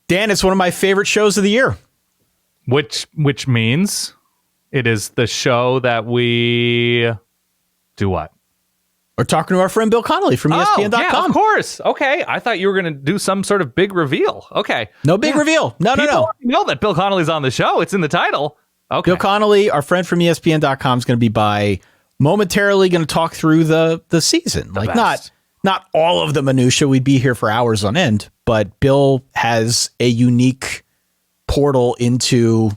Dan, it's one of my favorite shows of the year. Which means it is the show that we do what? We're talking to our friend Bill Connelly from ESPN.com. Yeah, of course. Okay. I thought you were going to do some sort of big reveal. Okay. No big reveal. No. People know that Bill Connelly's on the show. It's in the title. Okay. Bill Connelly, our friend from ESPN.com, is going to be by momentarily going to talk through the season. Not all of the minutia. We'd be here for hours on end, but Bill has a unique portal into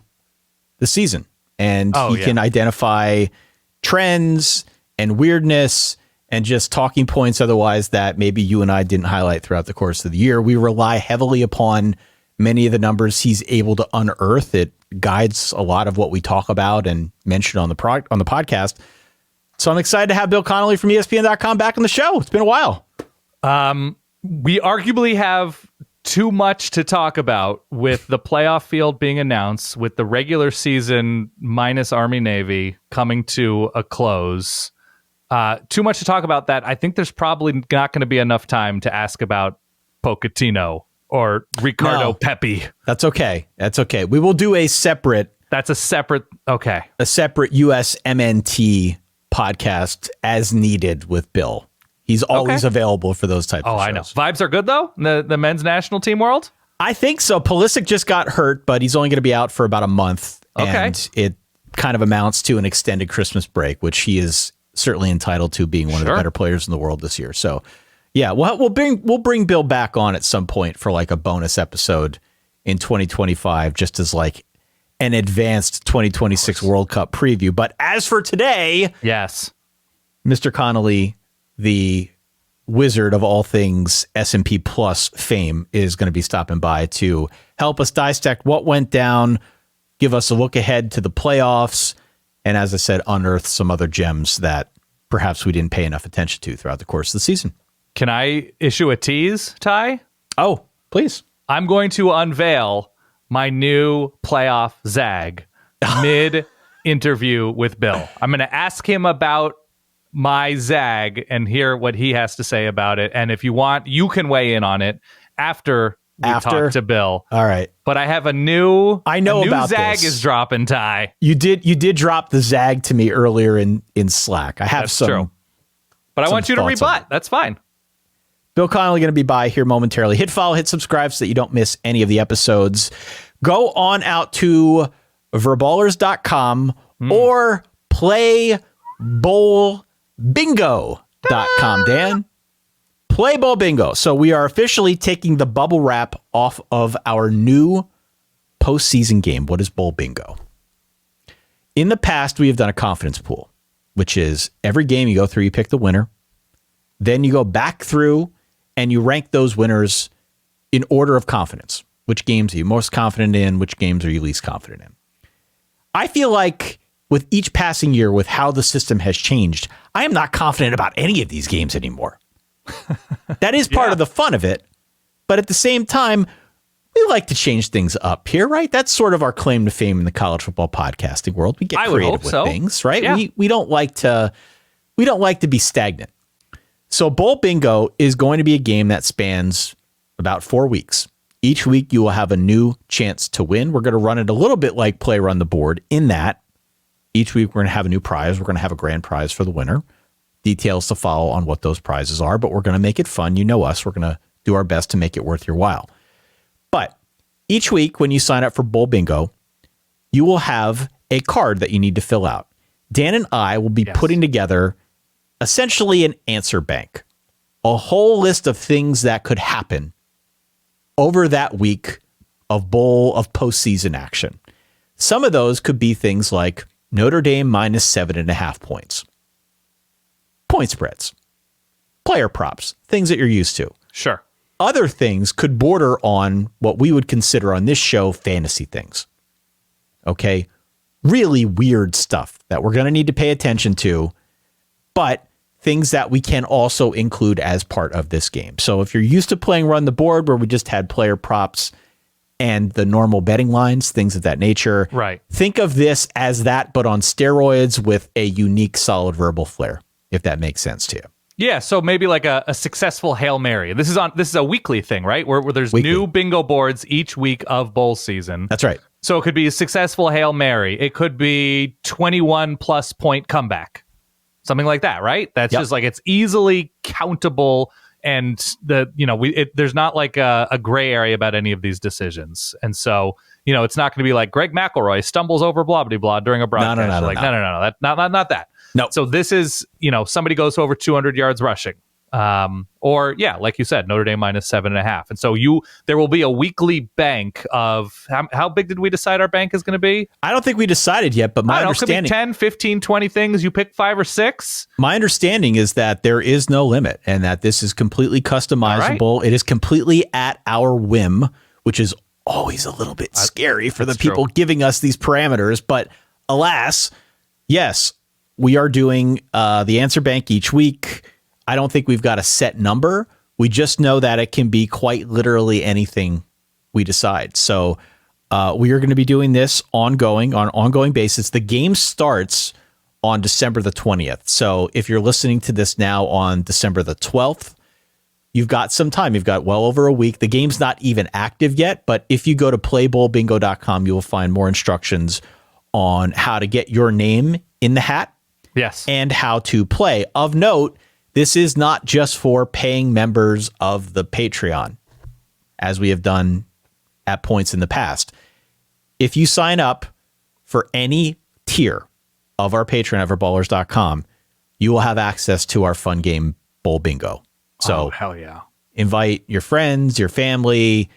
the season, and he can identify trends and weirdness and just talking points otherwise that maybe you and I didn't highlight throughout the course of the year. We rely heavily upon many of the numbers he's able to unearth. It guides a lot of what we talk about and mention on the podcast. So I'm excited to have Bill Connelly from ESPN.com back on the show. It's been a while. We arguably have too much to talk about with the playoff field being announced, with the regular season minus Army Navy coming to a close. Too much to talk about that. I think there's probably not going to be enough time to ask about Pochettino or Ricardo Pepi. That's okay. We will do a separate USMNT podcast as needed with Bill. He's always available for those types of shows. I know. Vibes are good, though, the men's national team world? I think so. Pulisic just got hurt, but he's only going to be out for about a month. Okay. And it kind of amounts to an extended Christmas break, which he is certainly entitled to, being one of the better players in the world this year. So, yeah, we'll bring Bill back on at some point for like a bonus episode in 2025, just as like an advanced 2026 World Cup preview. But as for today, yes, Mr. Connelly, the wizard of all things S&P Plus fame, is going to be stopping by to help us dissect what went down, give us a look ahead to the playoffs, and as I said, unearth some other gems that perhaps we didn't pay enough attention to throughout the course of the season. Can I issue a tease, Ty? Oh, please. I'm going to unveil my new playoff zag mid-interview with Bill. I'm going to ask him about my zag and hear what he has to say about it. And if you want, you can weigh in on it after we talk to Bill. All right. But I have a new about zag this. is dropping, Ty. You did drop the zag to me earlier in Slack. I have That's true. But I want you to rebut. That's fine. Bill Connelly going to be by here momentarily. Hit follow, hit subscribe so that you don't miss any of the episodes. Go on out to verballers.com or playbowlbingo.com, Dan. Play Bowl Bingo. So we are officially taking the bubble wrap off of our new postseason game. What is Bowl Bingo? In the past, we have done a confidence pool, which is every game you go through, you pick the winner. Then you go back through and you rank those winners in order of confidence. Which games are you most confident in? Which games are you least confident in? I feel like with each passing year, with how the system has changed, I am not confident about any of these games anymore. That is part of the fun of it. But at the same time, we like to change things up here, right? That's sort of our claim to fame in the college football podcasting world. We get creative with things, right? Yeah. We don't like to be stagnant. So Bowl Bingo is going to be a game that spans about 4 weeks. Each week you will have a new chance to win. We're going to run it a little bit like Play Run the Board in that each week we're going to have a new prize. We're going to have a grand prize for the winner. Details to follow on what those prizes are, but we're going to make it fun. You know us. We're going to do our best to make it worth your while. But each week when you sign up for Bowl Bingo, you will have a card that you need to fill out. Dan and I will be putting together essentially an answer bank, a whole list of things that could happen over that week of postseason action. Some of those could be things like Notre Dame minus 7.5 points. Point spreads, player props, things that you're used to. Sure. Other things could border on what we would consider on this show fantasy things. Okay? Really weird stuff that we're going to need to pay attention to, but things that we can also include as part of this game. So if you're used to playing Run the Board, where we just had player props and the normal betting lines, things of that nature, right? Think of this as that, but on steroids with a unique solid verbal flair, if that makes sense to you. Yeah, so maybe like a successful Hail Mary. This is a weekly thing, right? Where there's Weekly. new bingo boards each week of bowl season. That's right. So it could be a successful Hail Mary. It could be 21 plus point comeback. Something like that, right? That's just like, it's easily countable, and there's not like a gray area about any of these decisions. And so, it's not going to be like Greg McElroy stumbles over blah blah blah during a broadcast. No. That not that. No. So this is, somebody goes over 200 yards rushing. Or like you said, Notre Dame minus 7.5. And so there will be a weekly bank of how big did we decide our bank is going to be? I don't think we decided yet, but my understanding, it could be 10, 15, 20 things. You pick 5 or 6. My understanding is that there is no limit and that this is completely customizable. Right. It is completely at our whim, which is always a little bit scary for the people giving us these parameters. But alas, yes, we are doing the answer bank each week. I don't think we've got a set number. We just know that it can be quite literally anything we decide. So we are going to be doing this on an ongoing basis. The game starts on December the 20th. So if you're listening to this now on December the 12th, you've got some time. You've got well over a week. The game's not even active yet, but if you go to playbowlbingo.com, you will find more instructions on how to get your name in the hat. Yes. And how to play. Of note, this is not just for paying members of the Patreon, as we have done at points in the past. If you sign up for any tier of our Patreon at verballers.com, you will have access to our fun game Bowl Bingo. So hell yeah. Invite your friends, your family.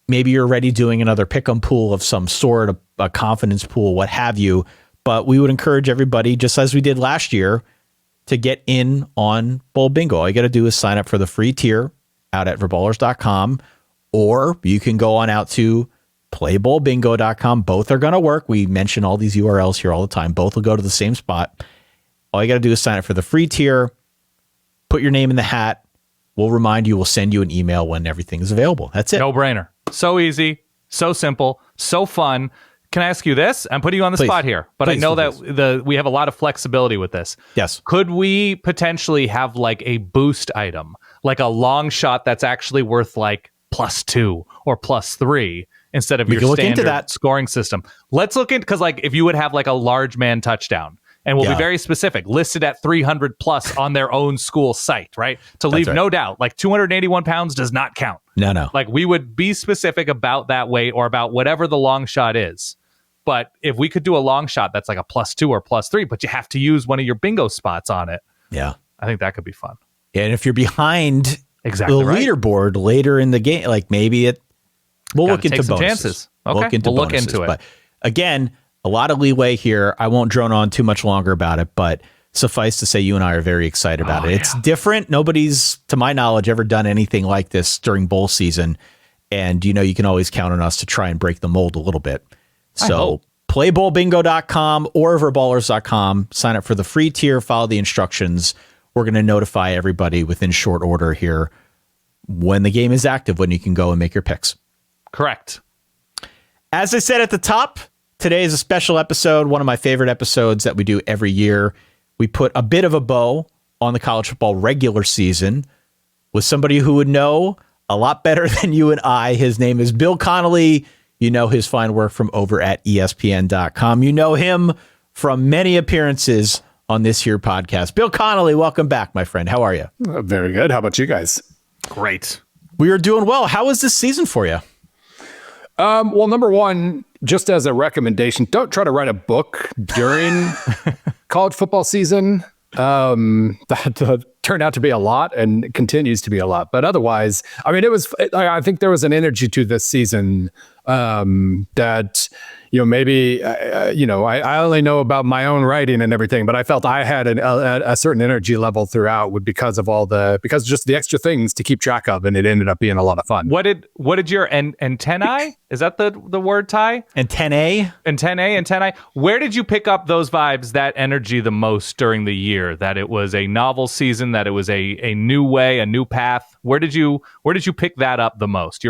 Maybe you're already doing another pick'em pool of some sort, a confidence pool, what have you. But we would encourage everybody, just as we did last year, to get in on Bowl Bingo. All you got to do is sign up for the free tier out at verballers.com, or you can go on out to playbowlbingo.com. Both are going to work. We mention all these URLs here all the time. Both will go to the same spot. All you got to do is sign up for the free tier, put your name in the hat. We'll remind you, we'll send you an email when everything is available. That's it. No brainer. So easy, so simple, so fun. Can I ask you this? I'm putting you on the spot here, but I know that we have a lot of flexibility with this. Yes. Could we potentially have like a boost item, like a long shot that's actually worth like +2 or +3 instead of your standard scoring system? Let's look into, because like if you would have like a large man touchdown, and we'll be very specific, listed at 300 plus on their own school site, right? To leave no doubt, like 281 pounds does not count. No. Like we would be specific about that weight or about whatever the long shot is. But if we could do a long shot that's like a +2 or +3, but you have to use one of your bingo spots on it. Yeah. I think that could be fun. And if you're behind the leaderboard later in the game, like maybe we'll look into bonuses. Chances. Okay. We'll look into it. But again, a lot of leeway here. I won't drone on too much longer about it, but suffice to say, you and I are very excited about it. It's different. Nobody's, to my knowledge, ever done anything like this during bowl season. And, you can always count on us to try and break the mold a little bit. So playbowlbingo.com or verballers.com, sign up for the free tier, follow the instructions. We're going to notify everybody within short order here when the game is active, when you can go and make your picks. Correct. As I said at the top, today is a special episode, one of my favorite episodes that we do every year. We put a bit of a bow on the college football regular season with somebody who would know a lot better than you and I. His name is Bill Connelly. You know his fine work from over at ESPN.com. You know him from many appearances on this here podcast. Bill Connelly, welcome back, my friend. How are you? Very good. How about you guys? Great. We are doing well. How was this season for you? Well, number one, just as a recommendation, don't try to write a book during college football season. That turned out to be a lot and continues to be a lot. But otherwise, I mean, I think there was an energy to this season that, maybe, I only know about my own writing and everything, but I felt I had a certain energy level throughout because just the extra things to keep track of. And it ended up being a lot of fun. What did your antennae? Is that the word, Ty? Antennae? Antennae. Where did you pick up those vibes, that energy the most during the year? That it was a novel season, that it was a new way, a new path. Where did you pick that up the most?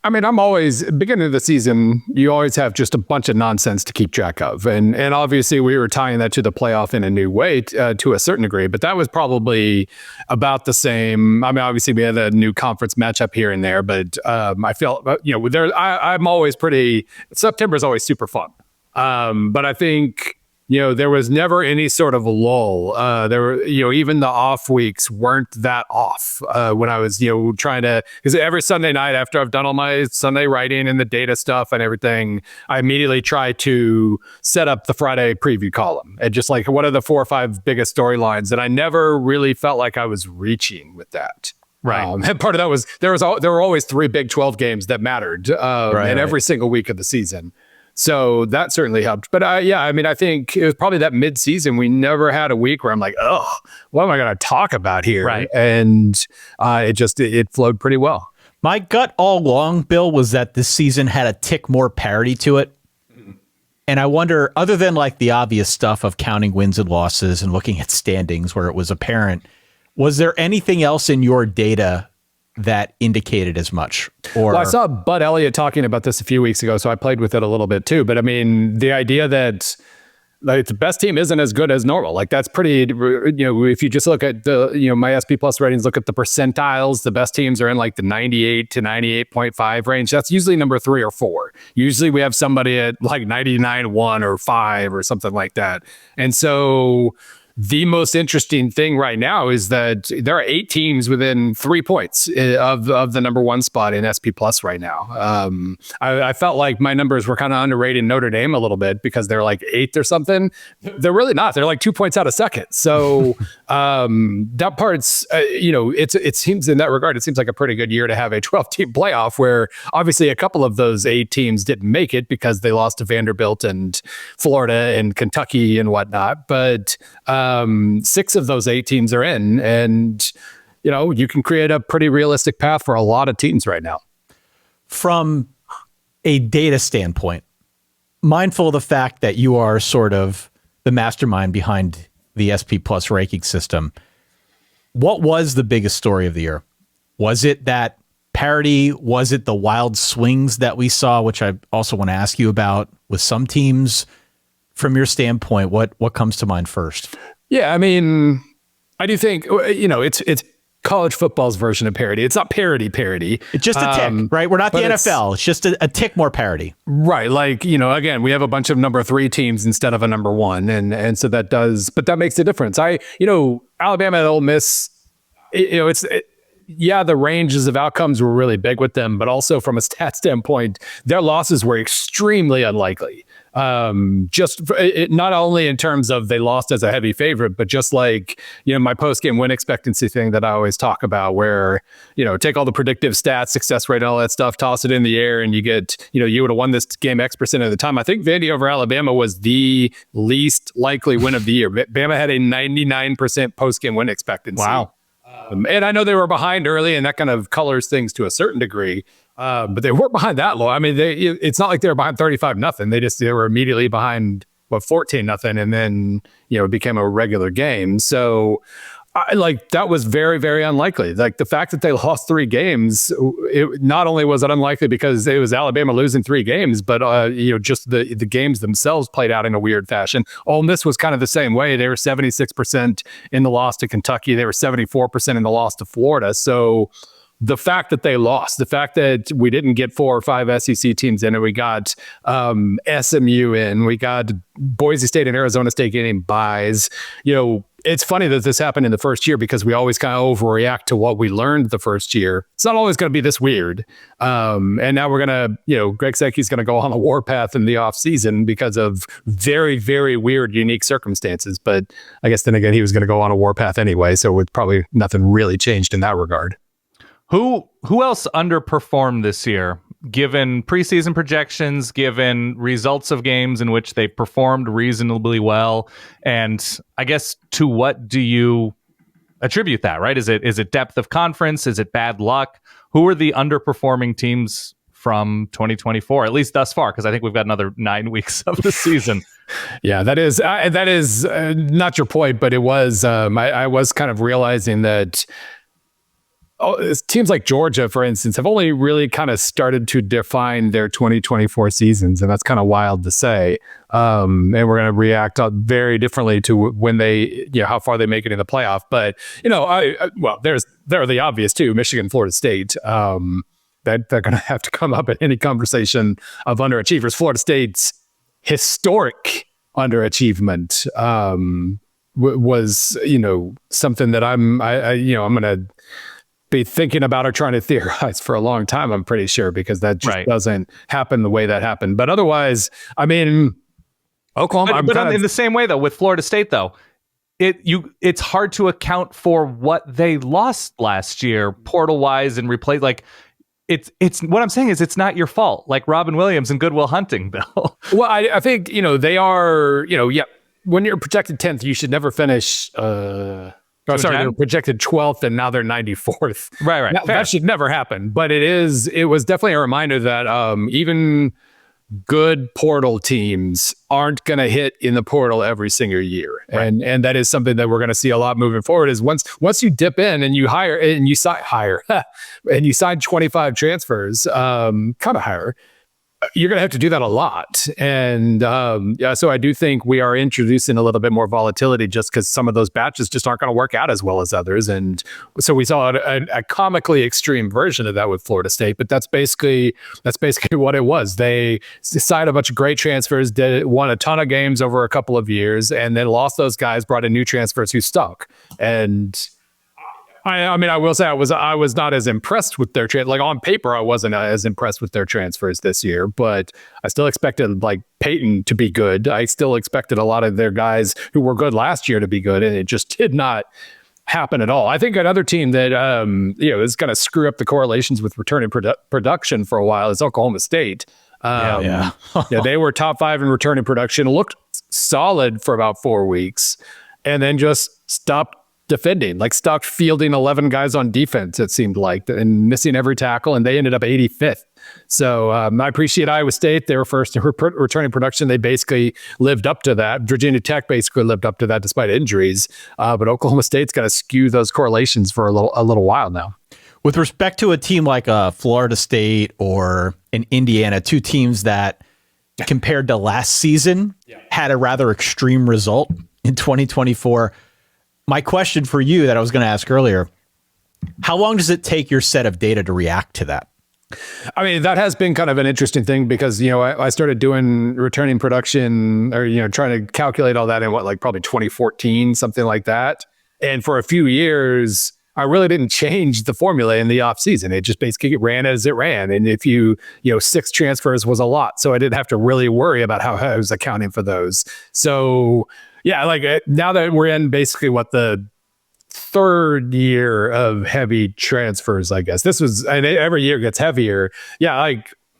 I'm always beginning of the season, you always have just a bunch of nonsense to keep track of. And obviously we were tying that to the playoff in a new way to a certain degree, but that was probably about the same. I mean, obviously we had a new conference matchup here and there, but I felt, I'm always September is always super fun. But I think, there was never any sort of a lull. There were, even the off weeks weren't that off when I was, trying to, because every Sunday night after I've done all my Sunday writing and the data stuff and everything, I immediately try to set up the Friday preview column and just like, what are the 4 or 5 biggest storylines? And I never really felt like I was reaching with that. Right. And part of that was, there were always 3 Big 12 games that mattered every single week of the season. So that certainly helped. But I think it was probably that mid-season. We never had a week where I'm like, oh, what am I going to talk about here? Right. And it flowed pretty well. My gut all along, Bill, was that this season had a tick more parity to it. And I wonder, other than like the obvious stuff of counting wins and losses and looking at standings where it was apparent, was there anything else in your data that indicated as much? Well, I saw Bud Elliott talking about this a few weeks ago, so I played with it a little bit too. But I mean, the idea that like the best team isn't as good as normal, like that's pretty, if you just look at the, my SP Plus ratings, look at the percentiles, the best teams are in like the 98 to 98.5 range. That's usually number 3 or 4. Usually we have somebody at like 99.1 or 5 or something like that. And so the most interesting thing right now is that there are 8 teams within 3 points of the number 1 spot in SP Plus right now. I felt like my numbers were kind of underrating Notre Dame a little bit because they're like 8th or something. They're really not. They're like 2 points out of second. So that part's, it seems in that regard, it seems like a pretty good year to have a 12-team playoff where obviously a couple of those 8 teams didn't make it because they lost to Vanderbilt and Florida and Kentucky and whatnot. But 6 of those 8 teams are in, and you can create a pretty realistic path for a lot of teams right now. From a data standpoint, mindful of the fact that you are sort of the mastermind behind the SP Plus ranking system, what was the biggest story of the year? Was it that parity? Was it the wild swings that we saw, which I also want to ask you about with some teams? From your standpoint, what comes to mind first? Yeah, I mean, I do think, it's college football's version of parity. It's not parity. It's just a tick, right? We're not the NFL. It's just a tick more parity. Right. Like, again, we have a bunch of number 3 teams instead of a number 1. And so that that makes a difference. Alabama and Ole Miss, the ranges of outcomes were really big with them, but also from a stat standpoint, their losses were extremely unlikely. Not only in terms of they lost as a heavy favorite, but just like, my post-game win expectancy thing that I always talk about where, take all the predictive stats, success rate, all that stuff, toss it in the air and you get, you would have won this game X% of the time. I think Vandy over Alabama was the least likely win of the year. Bama had a 99% post-game win expectancy. Wow. And I know they were behind early and that kind of colors things to a certain degree. But they weren't behind that low. I mean, it's not like they were behind 35-0. They were immediately behind 14-0, and then it became a regular game. So, that was very, very unlikely. Like the fact that they lost 3 games, it not only was it unlikely because it was Alabama losing 3 games, but just the games themselves played out in a weird fashion. Ole Miss was kind of the same way. They were 76% in the loss to Kentucky. They were 74% in the loss to Florida. So the fact that they lost, the fact that we didn't get 4 or 5 SEC teams in, and we got SMU in, we got Boise State and Arizona State getting buys. It's funny that this happened in the first year because we always kind of overreact to what we learned the first year. It's not always going to be this weird. And now we're going to, Greg Sankey's going to go on a warpath in the offseason because of very, very weird, unique circumstances. But I guess then again, he was going to go on a warpath anyway. So it's probably nothing really changed in that regard. Who else underperformed this year, given preseason projections, given results of games in which they performed reasonably well? And I guess to what do you attribute that, right? Is it depth of conference? Is it bad luck? Who are the underperforming teams from 2024, at least thus far? Because I think we've got another 9 weeks of the season. Yeah, that is not your point, but it was, I was kind of realizing that teams like Georgia, for instance, have only really kind of started to define their 2024 seasons, and that's kind of wild to say. And we're going to react very differently to when they, how far they make it in the playoff. But there are the obvious two: Michigan, Florida State. That they're going to have to come up in any conversation of underachievers. Florida State's historic underachievement was, something that I'm going to be thinking about or trying to theorize for a long time, I'm pretty sure, because that just doesn't happen the way that happened. But otherwise, I mean, Oklahoma. But in the same way, though, with Florida State, though, it's hard to account for what they lost last year, portal wise, and replace. Like, it's what I'm saying is it's not your fault. Like Robin Williams and Goodwill Hunting, Bill. Well, I think they are. When you're projected 10th, you should never finish. They're projected 12th, and now they're 94th. Right. That should never happen. But it was definitely a reminder that even good portal teams aren't going to hit in the portal every single year. Right. And that is something that we're going to see a lot moving forward, is once you dip in and you hire and you sign 25 transfers, kind of higher, you're going to have to do that a lot. And so I do think we are introducing a little bit more volatility, just because some of those batches just aren't going to work out as well as others. And so we saw a comically extreme version of that with Florida State, but that's basically what it was. They signed a bunch of great transfers, won a ton of games over a couple of years, and then lost those guys, brought in new transfers who stuck. And I mean, I will say I was not as impressed with their like on paper. I wasn't as impressed with their transfers this year, but I still expected like Peyton to be good. I still expected a lot of their guys who were good last year to be good, and it just did not happen at all. I think another team that is going to screw up the correlations with returning production for a while is Oklahoma State. They were top 5 in returning production, looked solid for about 4 weeks, and then just stopped defending, like stopped fielding 11 guys on defense, it seemed like, and missing every tackle, and they ended up 85th. So I appreciate Iowa State. They were first in returning production. They basically lived up to that. Virginia Tech basically lived up to that despite injuries. But Oklahoma State's got to skew those correlations for a little while now. With respect to a team like Florida State or an Indiana, two teams that compared to last season had a rather extreme result in 2024, my question for you that I was going to ask earlier, how long does it take your set of data to react to that? I mean, that has been kind of an interesting thing because, I started doing returning production or, trying to calculate all that in probably 2014, something like that. And for a few years, I really didn't change the formula in the off season. It just basically ran as it ran. And if 6 transfers was a lot. So I didn't have to really worry about how I was accounting for those. So yeah, now that we're in basically the 3rd year of heavy transfers, I guess and every year gets heavier. Yeah,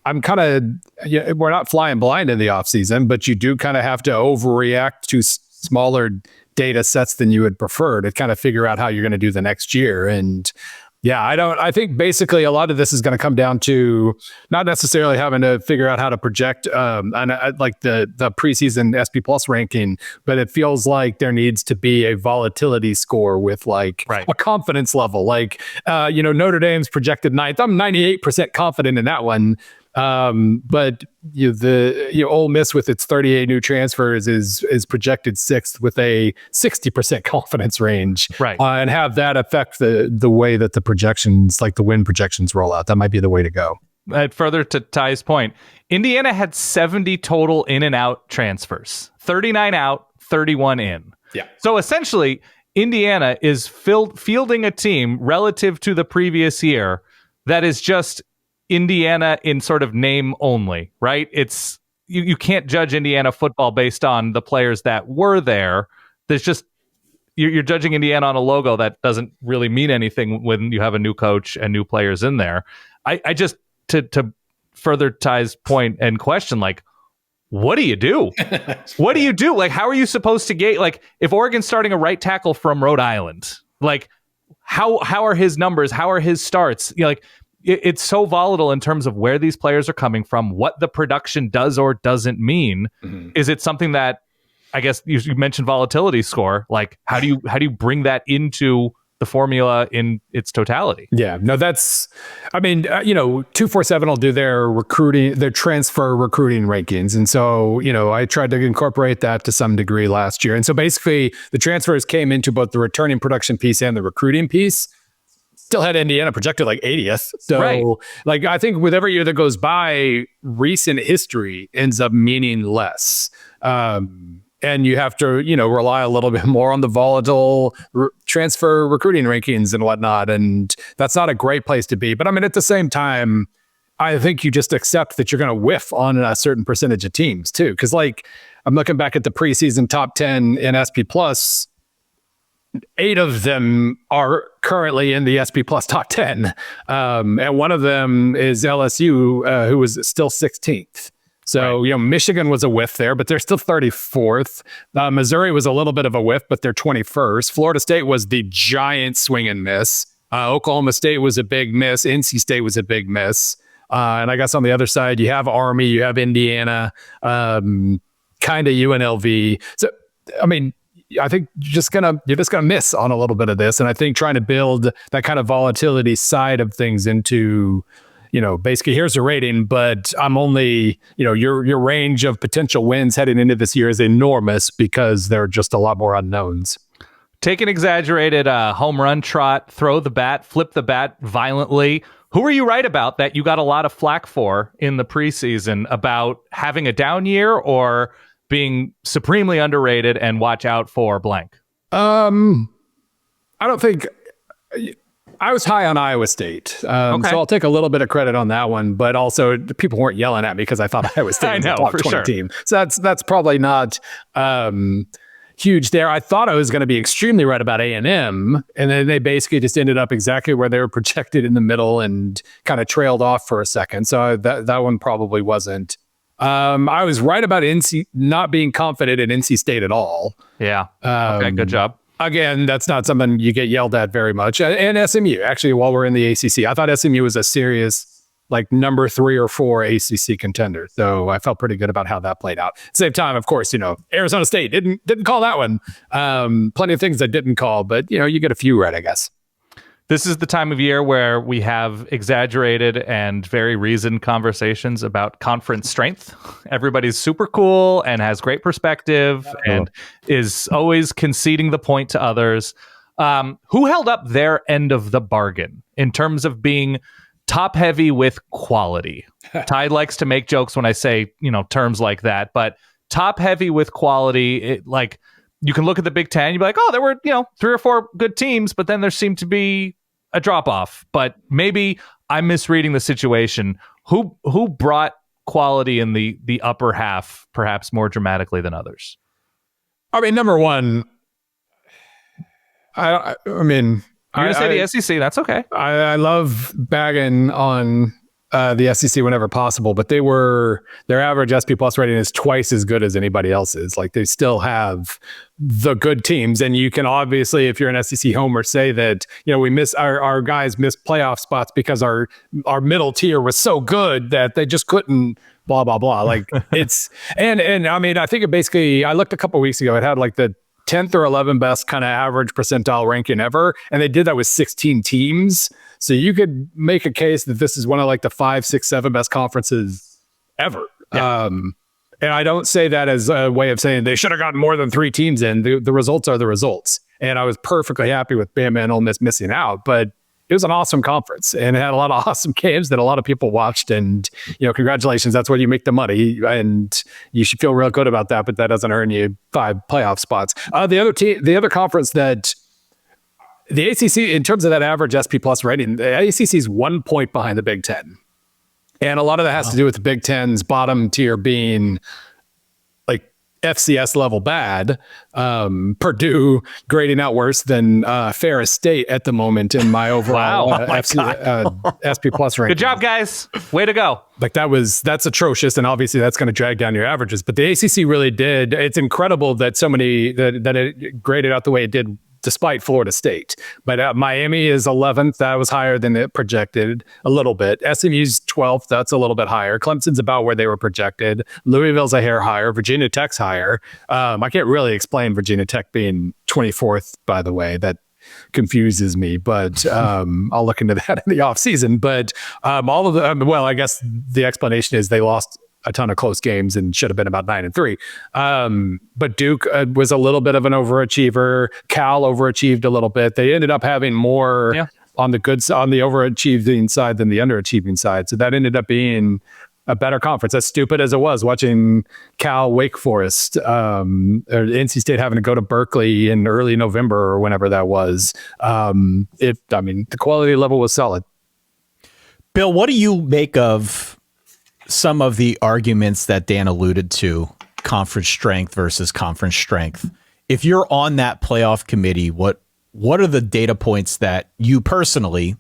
I'm kind of, we're not flying blind in the off season, but you do kind of have to overreact to smaller data sets than you would prefer to kind of figure out how you're going to do the next year. And yeah, I think basically a lot of this is going to come down to not necessarily having to figure out how to project like the preseason SP Plus ranking, but it feels like there needs to be a volatility score with a confidence level. Notre Dame's projected 9th. I'm 98% confident in that one. But Ole Miss with its 38 new transfers is projected 6th with a 60% confidence range, and have that affect the way that the projections, like the win projections, roll out. That might be the way to go. Further to Ty's point, Indiana had 70 total in and out transfers, 39 out, 31 in. Yeah. So essentially, Indiana is fielding a team relative to the previous year that is just Indiana in sort of name only, right? It's you can't judge Indiana football based on the players that were there. There's just you're judging Indiana on a logo that doesn't really mean anything when you have a new coach and new players in there. I just to further Ty's point and question, what do you do? What do you do? How are you supposed to gauge? If Oregon's starting a right tackle from Rhode Island, how are his numbers? How are his starts? It's so volatile in terms of where these players are coming from, what the production does or doesn't mean. Mm-hmm. Is it something that, I guess you mentioned volatility score? How do you bring that into the formula in its totality. Yeah, no, that's, I mean, 247 will do their transfer recruiting rankings. And so, I tried to incorporate that to some degree last year. And so basically the transfers came into both the returning production piece and the recruiting piece. Still had Indiana projected like 80th. So right. I think with every year that goes by, recent history ends up meaning less. And you have to, rely a little bit more on the volatile transfer recruiting rankings and whatnot. And that's not a great place to be. But I mean, at the same time, I think you just accept that you're going to whiff on a certain percentage of teams too. Because I'm looking back at the preseason top 10 in SP Plus. 8 of them are currently in the SP Plus top 10. And one of them is LSU, who was still 16th. So, right. Michigan was a whiff there, but they're still 34th. Missouri was a little bit of a whiff, but they're 21st. Florida State was the giant swing and miss. Oklahoma State was a big miss. NC State was a big miss. And I guess on the other side, you have Army, you have Indiana, kind of UNLV. So, I mean, I think you're just gonna miss on a little bit of this. And I think trying to build that kind of volatility side of things into, basically here's a rating, but I'm only, your range of potential wins heading into this year is enormous because there are just a lot more unknowns. Take an exaggerated home run trot, throw the bat, flip the bat violently. Who are you right about that you got a lot of flack for in the preseason about having a down year or being supremely underrated and watch out for blank? I don't think... I was high on Iowa State, so I'll take a little bit of credit on that one. But also, people weren't yelling at me because I thought Iowa State was a top 20 team. So that's probably not huge there. I thought I was going to be extremely right about A&M, and then they basically just ended up exactly where they were projected in the middle and kind of trailed off for a second. So that one probably wasn't. I was right about NC not being confident in NC State at all. Yeah. Okay. Good job. Again, that's not something you get yelled at very much. And SMU, actually, while we're in the ACC, I thought SMU was a serious, number 3 or 4 ACC contender. So I felt pretty good about how that played out. At the same time, of course, Arizona State didn't call that one. Plenty of things I didn't call, but you get a few right, I guess. This is the time of year where we have exaggerated and very reasoned conversations about conference strength. Everybody's super cool and has great perspective and is always conceding the point to others. Who held up their end of the bargain in terms of being top heavy with quality? Ty likes to make jokes when I say, terms like that, but top heavy with quality, you can look at the Big Ten, you'd be like, oh, there were, 3 or 4 good teams, but then there seemed to be a drop off. But maybe I'm misreading the situation. Who brought quality in the upper half, perhaps more dramatically than others? I mean, number one, I mean, you're going to say the SEC. That's okay. I love bagging on the SEC whenever possible, but their average SP Plus rating is twice as good as anybody else's. They still have the good teams, and you can obviously, if you're an SEC homer, say that we miss our guys missed playoff spots because our middle tier was so good that they just couldn't. Blah blah blah. It's and I mean, I think it basically. I looked a couple weeks ago. It had the 10th or 11th best kind of average percentile ranking ever. And they did that with 16 teams. So you could make a case that this is one of the 5, 6, 7 best conferences ever. Yeah. And I don't say that as a way of saying they should have gotten more than 3 teams in. The results are the results. And I was perfectly happy with Bama and Ole Miss missing out. But it was an awesome conference and it had a lot of awesome games that a lot of people watched. And, congratulations. That's where you make the money. And you should feel real good about that. But that doesn't earn you 5 playoff spots. The other conference that the ACC, in terms of that average SP Plus rating, the ACC is 1 point behind the Big Ten. And a lot of that has to do with the Big Ten's bottom tier being FCS level bad. Purdue grading out worse than Ferris State at the moment in my overall SP Plus ranking. Good job, guys. Way to go. That's atrocious, and obviously that's going to drag down your averages. But the ACC really did. It's incredible that that it graded out the way it did despite Florida State. But Miami is 11th. That was higher than it projected a little bit. SMU's 12th. That's a little bit higher. Clemson's about where they were projected. Louisville's a hair higher. Virginia Tech's higher. I can't really explain Virginia Tech being 24th, by the way. That confuses me, but I'll look into that in the off season. But all of the well, I guess the explanation is they lost a ton of close games and should have been about 9-3. But Duke was a little bit of an overachiever. Cal overachieved a little bit. They ended up having more on the overachieving side than the underachieving side. So that ended up being a better conference. As stupid as it was watching Cal, Wake Forest, or NC State having to go to Berkeley in early November or whenever that was. The quality level was solid. Bill, what do you make of some of the arguments that Dan alluded to, conference strength versus conference strength? If you're on that playoff committee, what are the data points that you personally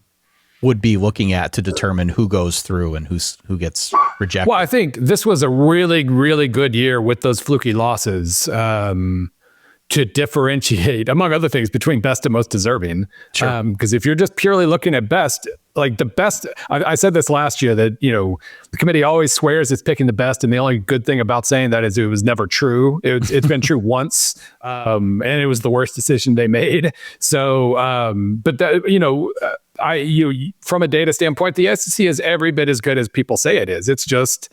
would be looking at to determine who goes through and who gets rejected? Well, I think this was a really, really good year with those fluky losses to differentiate, among other things, between best and most deserving. Sure. Because if you're just purely looking at best, like the best, I said this last year that, the committee always swears it's picking the best. And the only good thing about saying that is it was never true. It's been true once. And it was the worst decision they made. So, but that, from a data standpoint, the SEC is every bit as good as people say it is. It's just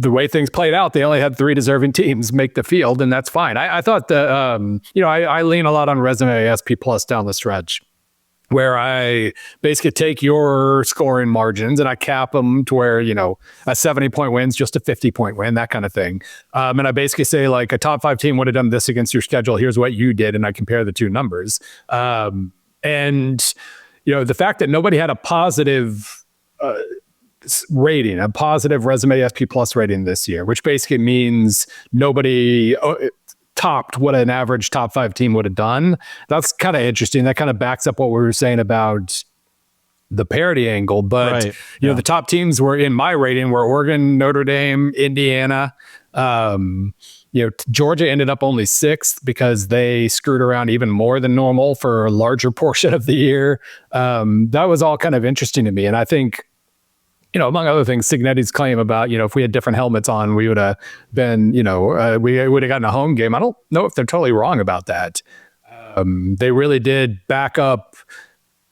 the way things played out. They only had 3 deserving teams make the field, and that's fine. I thought that, I lean a lot on Resume SP Plus down the stretch, where I basically take your scoring margins and I cap them to where, a 70-point win's just a 50-point win, that kind of thing. And I basically say, like, a top 5 team would have done this against your schedule. Here's what you did. And I compare the two numbers. The fact that nobody had a positive rating, a positive Resume SP Plus rating this year, which basically means nobody topped what an average top 5 team would have done. That's kind of interesting. That kind of backs up what we were saying about the parity angle. But, the top teams were in my rating were Oregon, Notre Dame, Indiana. Georgia ended up only 6th because they screwed around even more than normal for a larger portion of the year. That was all kind of interesting to me. And I think, among other things, Signetti's claim about, if we had different helmets on, we would have been, we would have gotten a home game. I don't know if they're totally wrong about that. They really did back up.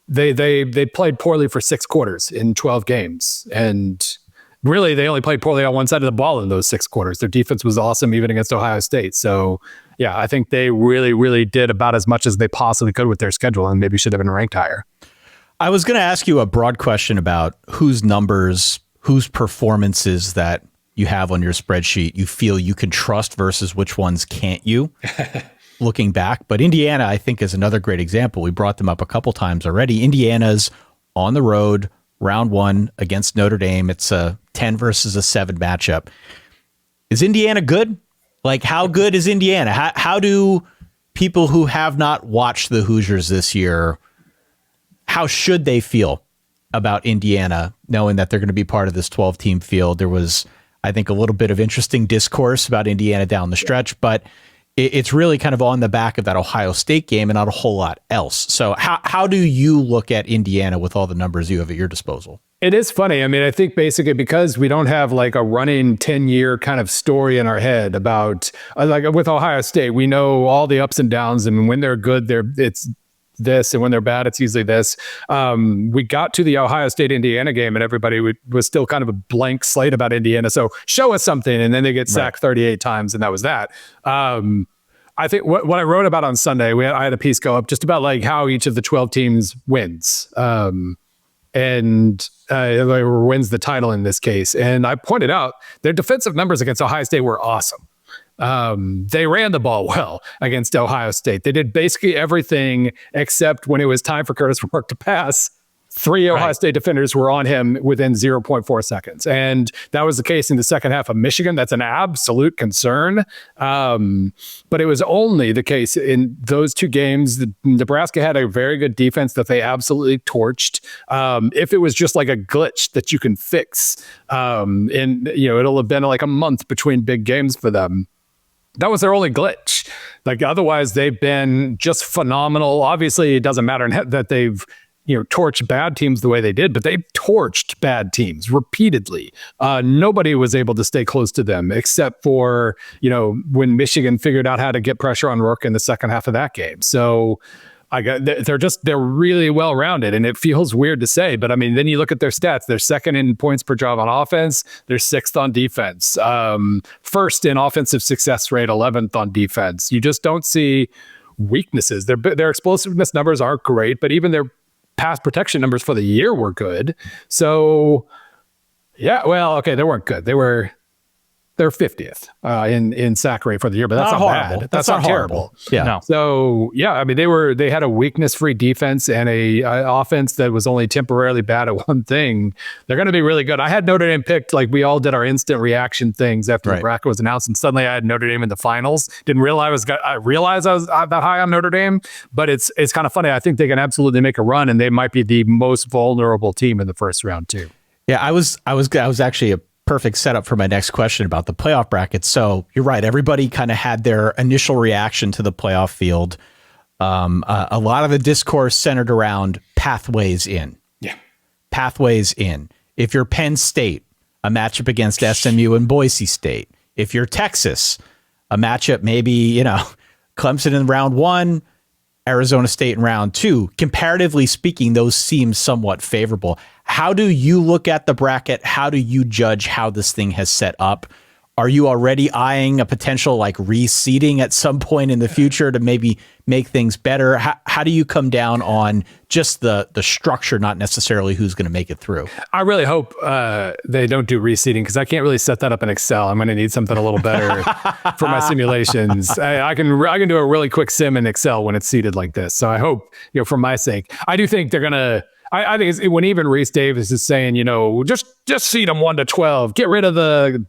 They played poorly for 6 quarters in 12 games. And really, they only played poorly on one side of the ball in those 6 quarters. Their defense was awesome, even against Ohio State. So, yeah, I think they really, really did about as much as they possibly could with their schedule, and maybe should have been ranked higher. I was going to ask you a broad question about whose numbers, whose performances that you have on your spreadsheet you feel you can trust versus which ones can't you, looking back. But Indiana, I think, is another great example. We brought them up a couple times already. Indiana's on the road, round 1 against Notre Dame. It's a 10 versus a 7 matchup. Is Indiana good? Like, how good is Indiana? How do people who have not watched the Hoosiers this year, how should they feel about Indiana, knowing that they're going to be part of this 12-team field? There was, I think, a little bit of interesting discourse about Indiana down the stretch, but it's really kind of on the back of that Ohio State game and not a whole lot else. So how do you look at Indiana with all the numbers you have at your disposal? It is funny. I mean, I think basically because we don't have like a running 10-year kind of story in our head about, like with Ohio State, we know all the ups and downs, and when they're good, it's this, and when they're bad, it's usually this. We got to the Ohio State Indiana game and everybody was still kind of a blank slate about Indiana. So show us something. And then they get sacked 38 times. And that was that. I think what I wrote about on Sunday, I had a piece go up just about like how each of the 12 teams wins. And wins the title in this case. And I pointed out their defensive numbers against Ohio State were awesome. They ran the ball well against Ohio State. They did basically everything except when it was time for Curtis Rourke to pass. 3 Ohio State defenders were on him within 0.4 seconds. And that was the case in the second half of Michigan. That's an absolute concern. But it was only the case in those 2 games. Nebraska had a very good defense that they absolutely torched. If it was just like a glitch that you can fix, and it'll have been like a month between big games for them. That was their only glitch. Like otherwise, they've been just phenomenal. Obviously, it doesn't matter that they've torched bad teams the way they did, but they've torched bad teams repeatedly. Nobody was able to stay close to them except for when Michigan figured out how to get pressure on Rourke in the second half of that game. So they're really well rounded, and it feels weird to say, but I mean, then you look at their stats. They're second in points per drive on offense. They're sixth on defense. First in offensive success rate, 11th on defense. You just don't see weaknesses. Their explosiveness numbers aren't great, but even their pass protection numbers for the year were good. So, yeah, well, okay, they weren't good. They're 50th in sack rate for the year, but that's not horrible. bad. That's not terrible. Yeah. No. So yeah, I mean they had a weakness-free defense and a offense that was only temporarily bad at one thing. They're going to be really good. I had Notre Dame picked, like we all did our instant reaction things after the bracket was announced, and suddenly I had Notre Dame in the finals. Didn't realize I was that high on Notre Dame, but it's kind of funny. I think they can absolutely make a run, and they might be the most vulnerable team in the first round too. Yeah, I was actually a perfect setup for my next question about the playoff brackets. So you're right. Everybody kind of had their initial reaction to the playoff field. A lot of the discourse centered around pathways in. Yeah. Pathways in. If you're Penn State, a matchup against SMU and Boise State. If you're Texas, a matchup maybe, Clemson in round 1, Arizona State in round 2. Comparatively speaking, those seem somewhat favorable. How do you look at the bracket? How do you judge how this thing has set up? Are you already eyeing a potential like reseeding at some point in the future to maybe make things better? How do you come down on just the structure, not necessarily who's going to make it through? I really hope they don't do reseeding, because I can't really set that up in Excel. I'm going to need something a little better for my simulations. I can do a really quick sim in Excel when it's seeded like this. So I hope, for my sake, I do think they're going to. I think when even Reese Davis is saying, just seed them 1 to 12, get rid of the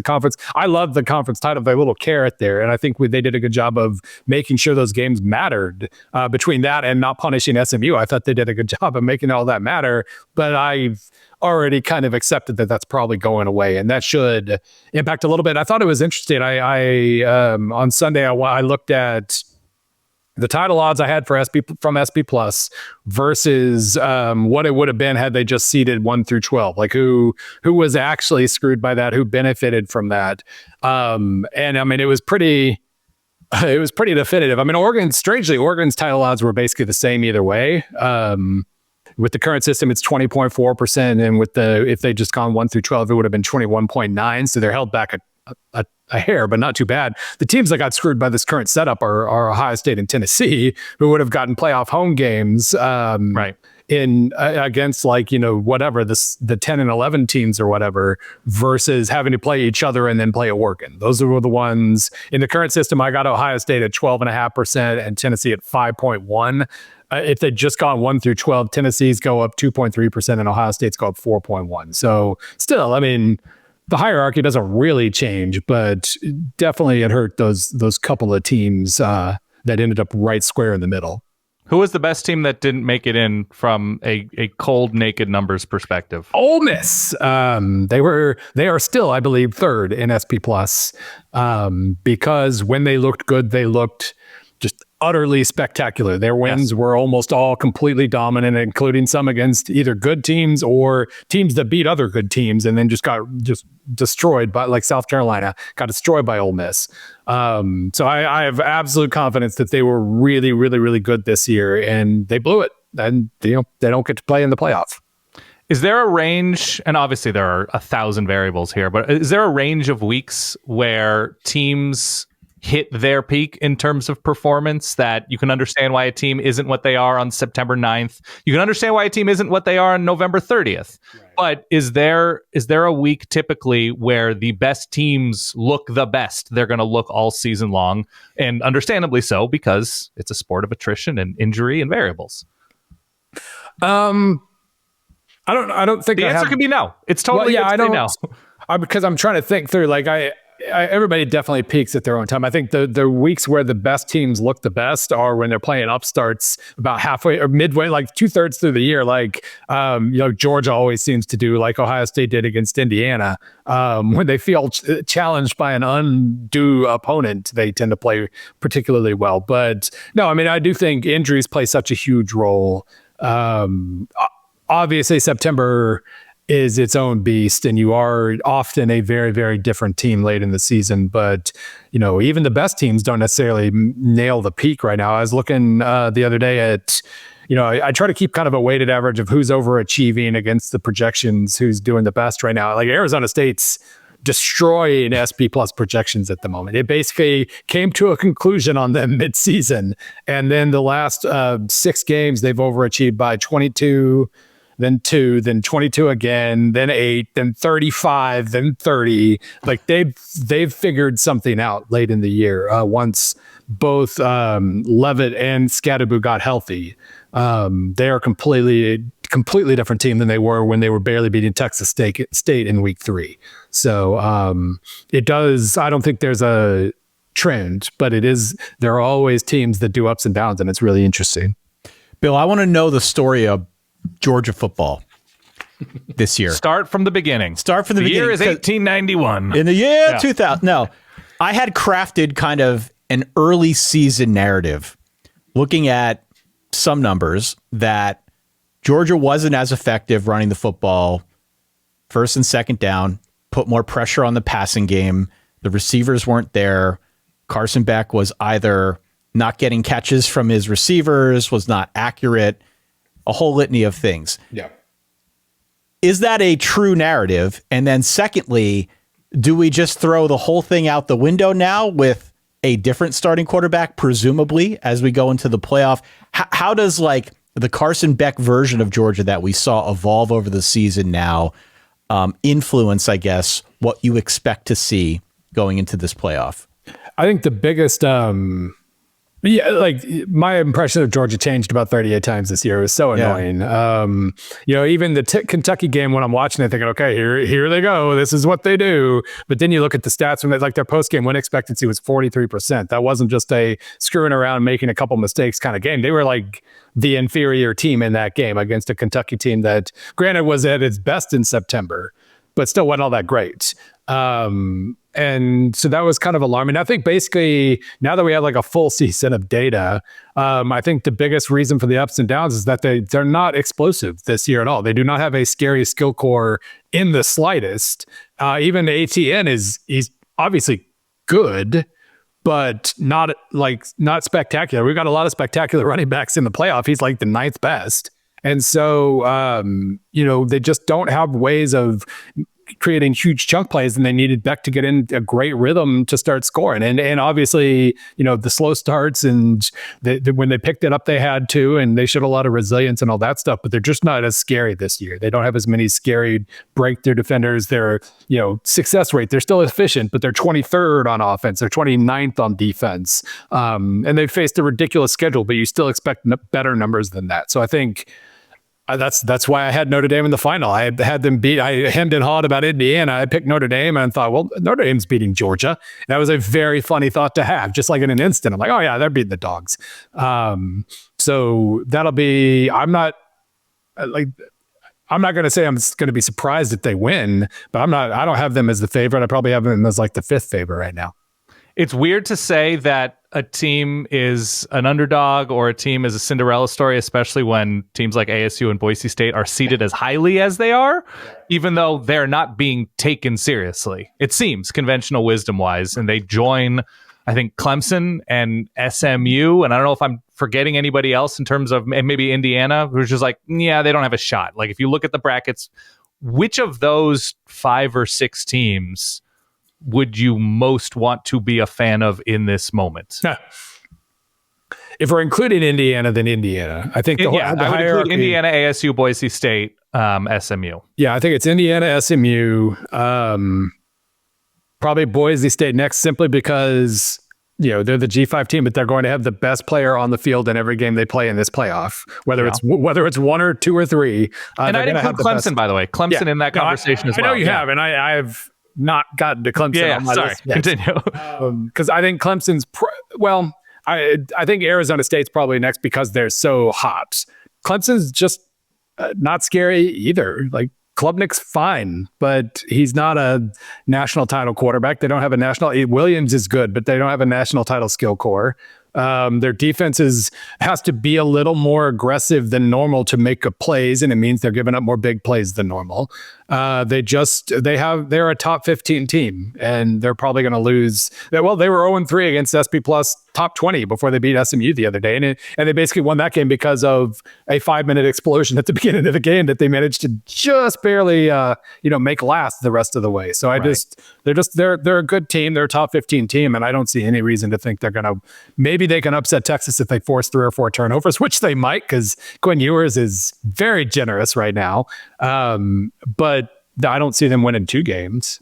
conference. I love the conference title, the little carrot there, and I think they did a good job of making sure those games mattered. Between that and not punishing SMU, I thought they did a good job of making all that matter. But I've already kind of accepted that that's probably going away, and that should impact a little bit. I thought it was interesting. I on Sunday I looked at the title odds I had for from SP Plus versus what it would have been had they just seeded 1 through 12. Like who was actually screwed by that? Who benefited from that? And I mean, it was pretty definitive. I mean, Oregon's title odds were basically the same either way. With the current system, it's 20.4%, and if they just gone 1 through 12, it would have been 21.9. So they're held back a hair, but not too bad. The teams that got screwed by this current setup are Ohio State and Tennessee, who would have gotten playoff home games, in against whatever the 10 and 11 teams or whatever, versus having to play each other and then play at Oregon. Those were the ones in the current system. I got Ohio State at 12.5% and Tennessee at 5.1%. If they'd just gone 1 through 12, Tennessee's go up 2.3% and Ohio State's go up 4.1%. So still, I mean, the hierarchy doesn't really change, but definitely it hurt those couple of teams that ended up right square in the middle. Who was the best team that didn't make it in from a cold, naked numbers perspective? Ole Miss. They are still, I believe, third in SP Plus, because when they looked good, they looked just utterly spectacular. Their wins were almost all completely dominant, including some against either good teams or teams that beat other good teams, and then just got destroyed by, like South Carolina, got destroyed by Ole Miss. So I have absolute confidence that they were really, really, really good this year, and they blew it. And they don't get to play in the playoff. Is there a range, and obviously there are 1,000 variables here, but is there a range of weeks where teams hit their peak in terms of performance, that you can understand why a team isn't what they are on September 9th? You can understand why a team isn't what they are on November 30th. Right. But is there a week typically where the best teams look the best? They're going to look all season long, and understandably so, because it's a sport of attrition and injury and variables. I don't think the answer can be no. It's totally no. Because I'm trying to think through, everybody definitely peaks at their own time. I think the weeks where the best teams look the best are when they're playing upstarts about halfway or midway, like 2/3 through the year. Georgia always seems to do, like Ohio State did against Indiana. When they feel challenged by an undue opponent, they tend to play particularly well. But no, I mean, I do think injuries play such a huge role. Obviously, September is its own beast, and you are often a very, very different team late in the season. But, even the best teams don't necessarily nail the peak right now. I was looking the other day at, I try to keep kind of a weighted average of who's overachieving against the projections, who's doing the best right now. Like Arizona State's destroying SP plus projections at the moment. It basically came to a conclusion on them mid-season. And then the last 6 games, they've overachieved by 22, then 2, then 22 again, then 8, then 35, then 30. Like they've figured something out late in the year once both Levitt and Scadaboo got healthy. They are completely different team than they were when they were barely beating Texas State in week 3. So I don't think there's a trend, but there are always teams that do ups and downs, and it's really interesting. Bill, I want to know the story of Georgia football this year. Start from the beginning. The year is 1891. In the year 2000. No, I had crafted kind of an early season narrative looking at some numbers that Georgia wasn't as effective running the football first and second down, put more pressure on the passing game. The receivers weren't there. Carson Beck was either not getting catches from his receivers, was not accurate, a whole litany of things. Yeah. Is that a true narrative? And then secondly, do we just throw the whole thing out the window now with a different starting quarterback, presumably, as we go into the playoff? How does the Carson Beck version of Georgia that we saw evolve over the season now influence, I guess, what you expect to see going into this playoff? I think the biggest, my impression of Georgia changed about 38 times this year. It was so annoying. Even the Kentucky game, when I'm watching it, thinking, okay, here they go. This is what they do. But then you look at the stats when their post-game win expectancy was 43%. That wasn't just a screwing around, making a couple mistakes kind of game. They were like the inferior team in that game against a Kentucky team that, granted, was at its best in September, but still wasn't all that great. And so that was kind of alarming. I think basically now that we have a full season of data, I think the biggest reason for the ups and downs is that they're not explosive this year at all. They do not have a scary skill core in the slightest. Even ATN he's obviously good, but not spectacular. We've got a lot of spectacular running backs in the playoff. He's like the 9th best. And so, they just don't have ways of creating huge chunk plays, and they needed Beck to get in a great rhythm to start scoring. And obviously, the slow starts and when they picked it up, they had to, and they showed a lot of resilience and all that stuff, but they're just not as scary this year. They don't have as many scary breakthrough defenders. Their, success rate, they're still efficient, but they're 23rd on offense. They're 29th on defense. And they faced a ridiculous schedule, but you still expect better numbers than that. So I think that's why I had Notre Dame in the final. I had them beat. I hemmed and hawed about Indiana. I picked Notre Dame and thought, well, Notre Dame's beating Georgia. That was a very funny thought to have. Just like in an instant, I'm like, oh yeah, they're beating the dogs. So that'll be. I'm not going to say I'm going to be surprised if they win, but I don't have them as the favorite. I probably have them as the 5th favorite right now. It's weird to say that a team is an underdog or a team is a Cinderella story, especially when teams like ASU and Boise State are seated as highly as they are, even though they're not being taken seriously. It seems conventional wisdom wise, and they join, I think, Clemson and SMU. And I don't know if I'm forgetting anybody else in terms of maybe Indiana, who's just they don't have a shot. If you look at the brackets, which of those 5 or 6 teams would you most want to be a fan of in this moment? If we're including Indiana, then Indiana. I think the I would hierarchy, include Indiana, ASU, Boise State, SMU. Yeah, I think it's Indiana, SMU, probably Boise State next, simply because they're the G5 team, but they're going to have the best player on the field in every game they play in this playoff, whether it's 1 or 2 or 3 . And I'd include Clemson, by the way. Clemson in that conversation as well. I know you have, and I've not gotten to Clemson on my list yet. Continue. Because I think Clemson's I think Arizona State's probably next because they're so hot. Clemson's just not scary either. Klubnik's fine, but he's not a national title quarterback. They don't have a national. Williams is good, but they don't have a national title skill core. Their defense has to be a little more aggressive than normal to make plays, and it means they're giving up more big plays than normal. They're a top 15 team, and they're probably going to lose. Well, they were 0-3 against SP Plus top 20 before they beat SMU the other day, and they basically won that game because of a 5-minute explosion at the beginning of the game that they managed to just barely make last the rest of the way. So they're a good team. They're a top 15 team, and I don't see any reason to think they're going to. Maybe they can upset Texas if they force 3 or 4 turnovers, which they might, because Quinn Ewers is very generous right now. But I don't see them winning 2 games.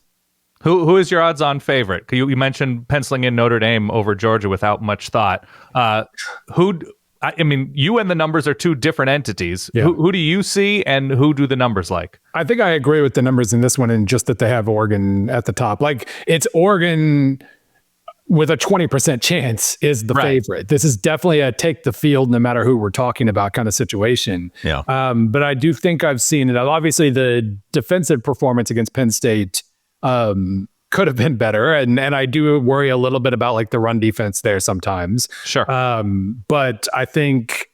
Who is your odds-on favorite? You mentioned penciling in Notre Dame over Georgia without much thought. You and the numbers are 2 different entities. Yeah. Who do you see, and who do the numbers like? I think I agree with the numbers in this one, and just that they have Oregon at the top. Like, it's Oregon with a 20% chance is the favorite. This is definitely a take the field no matter who we're talking about kind of situation. Yeah. But I do think I've seen it. Obviously, the defensive performance against Penn State could have been better. And I do worry a little bit about like the run defense there sometimes. Sure. But I think,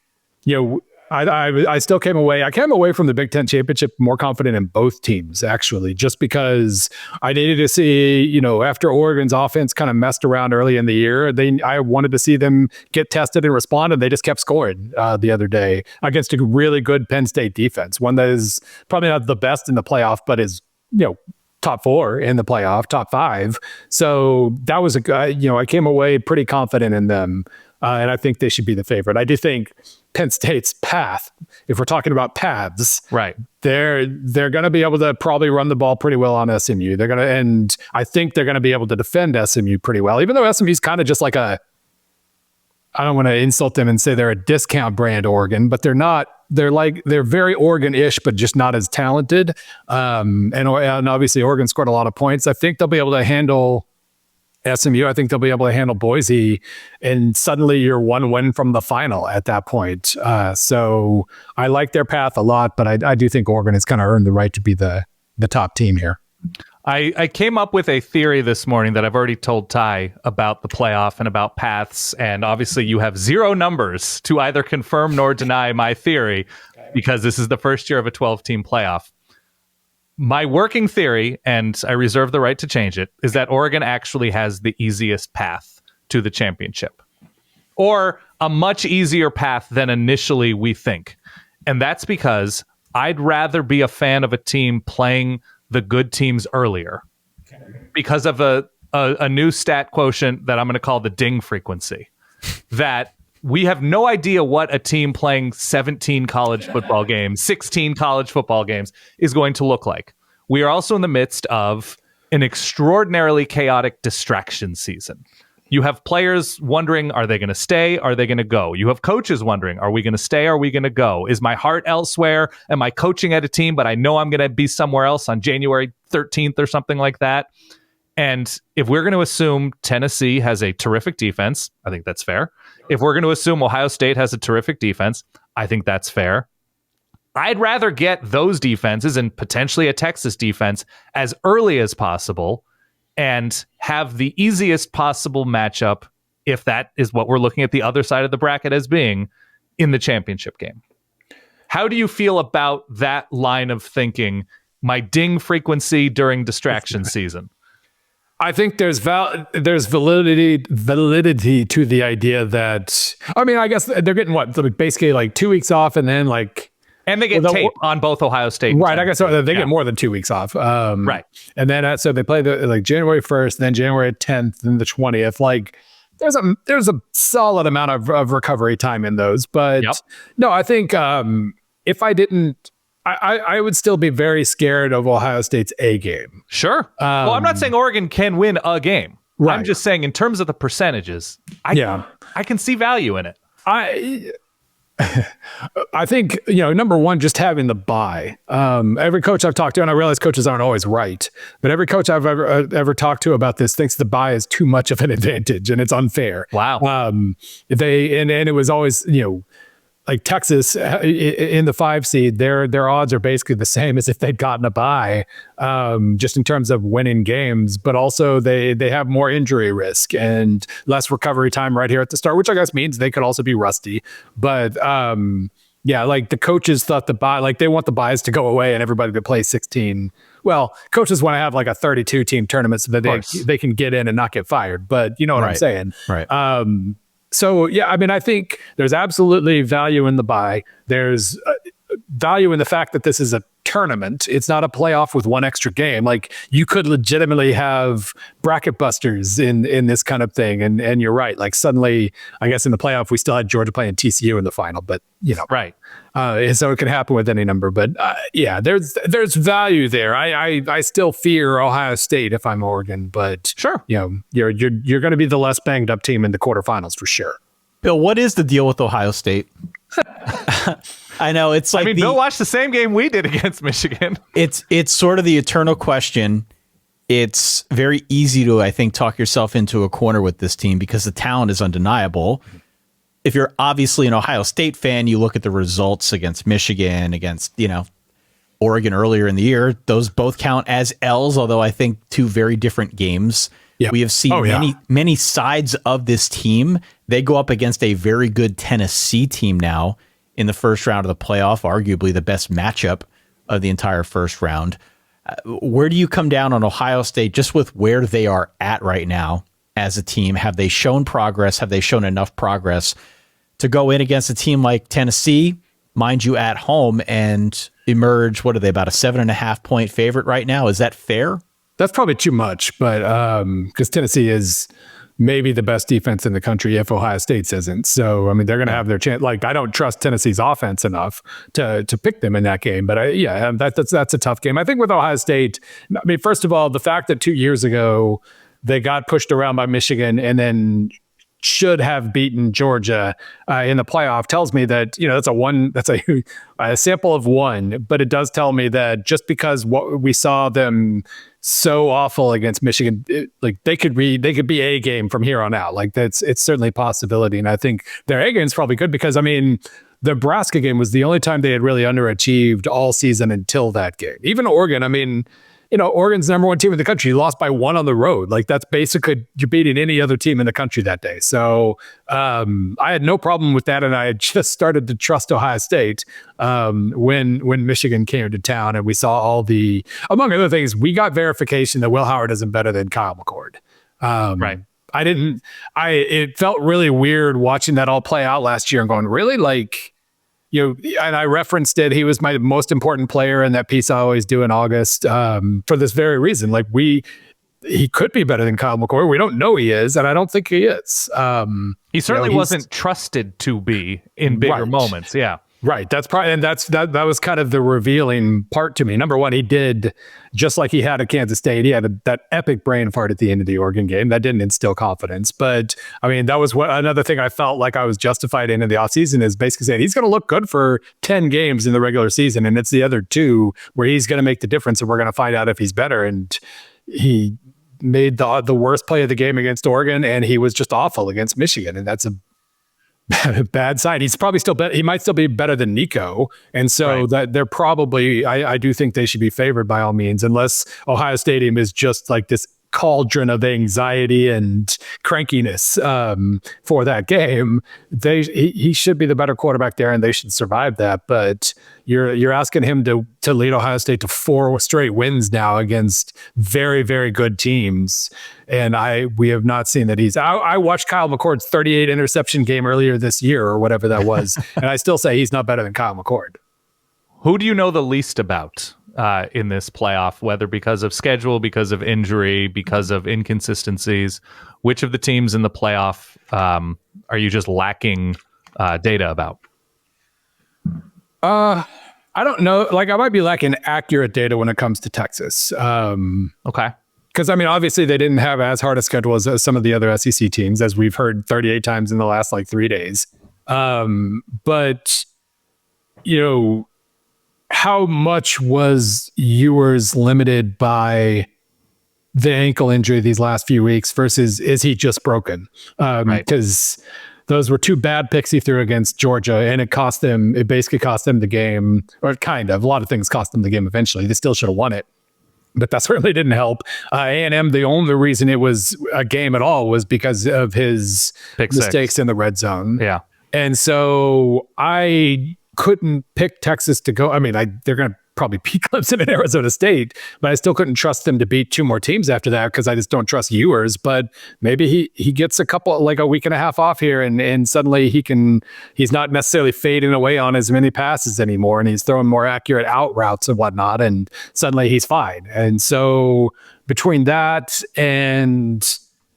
I still came away from the Big Ten Championship more confident in both teams, actually, just because I needed to see, after Oregon's offense kind of messed around early in the year, I wanted to see them get tested and respond, and they just kept scoring the other day against a really good Penn State defense, one that is probably not the best in the playoff, but is, top 4 in the playoff, top 5. So that was I came away pretty confident in them. And I think they should be the favorite. I do think Penn State's path, if we're talking about paths, right, they're going to be able to probably run the ball pretty well on SMU. And I think they're going to be able to defend SMU pretty well, even though SMU's kind of just like I don't want to insult them and say they're a discount brand Oregon, but they're not. They're very Oregon-ish, but just not as talented. And obviously Oregon scored a lot of points. I think they'll be able to handle SMU. I think they'll be able to handle Boise, and suddenly you're 1 win from the final at that point. So I like their path a lot, but I do think Oregon has kind of earned the right to be the top team here. I came up with a theory this morning that I've already told Ty about the playoff and about paths, and obviously you have 0 numbers to either confirm nor deny my theory, because this is the first year of a 12-team playoff. My working theory, and I reserve the right to change it, is that Oregon actually has the easiest path to the championship, or a much easier path than initially we think. And that's because I'd rather be a fan of a team playing the good teams earlier because of a new stat quotient that I'm going to call the ding frequency, that we have no idea what a team playing 17 college football games, 16 college football games is going to look like. We are also in the midst of an extraordinarily chaotic distraction season. You have players wondering, are they going to stay? Are they going to go? You have coaches wondering, are we going to stay? Are we going to go? Is my heart elsewhere? Am I coaching at a team, but I know I'm going to be somewhere else on January 13th or something like that? And if we're going to assume Tennessee has a terrific defense, I think that's fair. If we're going to assume Ohio State has a terrific defense, I think that's fair. I'd rather get those defenses and potentially a Texas defense as early as possible and have the easiest possible matchup, if that is what we're looking at the other side of the bracket as being, in the championship game. How do you feel about that line of thinking, my ding frequency during distraction season? I think there's validity to the idea that, I guess they're getting basically like 2 weeks off, and then and they get tape on both Ohio State. Right. I guess they get more than 2 weeks off. Right. And then so they play January 1st, then January 10th, and the 20th. There's a solid amount of recovery time in those. But no, I think if I didn't, I would still be very scared of Ohio State's A game. Sure. Well, I'm not saying Oregon can win a game. Right. I'm just saying in terms of the percentages, I can see value in it. I think, number one, just having the bye. Every coach I've talked to, and I realize coaches aren't always right, but every coach I've ever talked to about this thinks the bye is too much of an advantage and it's unfair. Wow. And it was always, like Texas in the 5 seed, their odds are basically the same as if they'd gotten a bye, just in terms of winning games. But also they have more injury risk and less recovery time right here at the start, which I guess means they could also be rusty. But Yeah, like the coaches thought they want the buys to go away and everybody to play 16. Well, coaches want to have like a 32 team tournament so that they can get in and not get fired. But you know what I'm saying? Right. So yeah, I mean, I think there's absolutely value in the buy. There's value in the fact that this is a tournament. It's not a playoff with one extra game. Like you could legitimately have bracket busters in this kind of thing. And you're right. Like suddenly, I guess in the playoff, we still had Georgia playing TCU in the final, but you know, right. So it can happen with any number, but yeah, there's value there. I still fear Ohio State if I'm Oregon, but sure, you know, you're going to be the less banged up team in the quarterfinals for sure. Bill, what is the deal with Ohio State? I know it's like Bill watched the same game we did against Michigan. It's sort of the eternal question. It's very easy to, I think, talk yourself into a corner with this team because the talent is undeniable. If you're obviously an Ohio State fan, you look at the results against Michigan, against, you know, Oregon earlier in the year. Those both count as L's, although I think two very different games. Yep. We have seen many sides of this team. They go up against a very good Tennessee team now in the first round of the playoff, arguably the best matchup of the entire first round. Where do you come down on Ohio State just with where they are at right now as a team? Have they shown progress? Have they shown enough progress to go in against a team like Tennessee, mind you, at home and emerge? What are they, about a 7.5 point favorite right now? Is that fair? That's probably too much, but because Tennessee is maybe the best defense in the country if Ohio State isn't. So, I mean, they're going to have their chance. Like, I don't trust Tennessee's offense enough to pick them in that game. But that's a tough game. I think with Ohio State, I mean, first of all, the fact that 2 years ago they got pushed around by Michigan and then should have beaten Georgia in the playoff tells me that, you know, that's a sample of one, but it does tell me that just because what we saw them so awful against Michigan, they could be A game from here on out. Like it's certainly a possibility. And I think their A game is probably good because, I mean, the Nebraska game was the only time they had really underachieved all season until that game. Even Oregon, I mean, you know, Oregon's number one team in the country. You lost by 1 on the road. Like that's basically you're beating any other team in the country that day. So I had no problem with that, and I had just started to trust Ohio State when Michigan came to town, and we saw all the, among other things, we got verification that Will Howard isn't better than Kyle McCord. Right. It felt really weird watching that all play out last year and going, really, like. You know, and I referenced it. He was my most important player in that piece I always do in August for this very reason. Like he could be better than Kyle McCord. We don't know he is, and I don't think he is. He certainly wasn't trusted to be in bigger moments. Yeah. Right. That's probably, and that was kind of the revealing part to me. Number one, he did just like he had at Kansas State. He had that epic brain fart at the end of the Oregon game that didn't instill confidence. But I mean, that was another thing I felt like I was justified in the offseason is basically saying he's going to look good for 10 games in the regular season. And it's the other 2 where he's going to make the difference. And we're going to find out if he's better. And he made the worst play of the game against Oregon. And he was just awful against Michigan. And that's a bad side. He's probably still he might still be better than Nico, and so that they're probably. I do think they should be favored by all means, unless Ohio Stadium is just like this cauldron of anxiety and crankiness for that game. He should be the better quarterback there, and they should survive that. But you're asking him to lead Ohio State to 4 straight wins now against very, very good teams. And we have not seen that I watched Kyle McCord's 38 interception game earlier this year or whatever that was. And I still say he's not better than Kyle McCord. Who do you know the least about in this playoff, whether because of schedule, because of injury, because of inconsistencies? Which of the teams in the playoff are you just lacking data about? I don't know. Like, I might be lacking accurate data when it comes to Texas. Okay. Because, I mean, obviously they didn't have as hard a schedule as some of the other SEC teams, as we've heard 38 times in the last, 3 days. But, you know, how much was Ewers limited by the ankle injury these last few weeks versus is he just broken? Because those were 2 bad picks he threw against Georgia, and it basically cost them the game, or kind of. A lot of things cost them the game eventually. They still should have won it, but that certainly didn't help. A&M, the only reason it was a game at all was because of his mistakes in the red zone. Yeah. And so couldn't pick Texas to go. I mean, they're going to probably beat Clemson and Arizona State, but I still couldn't trust them to beat two more teams after that because I just don't trust Ewers. But maybe he gets a week and a half off here, and suddenly he's not necessarily fading away on as many passes anymore, and he's throwing more accurate out routes and whatnot, and suddenly he's fine. And so between that and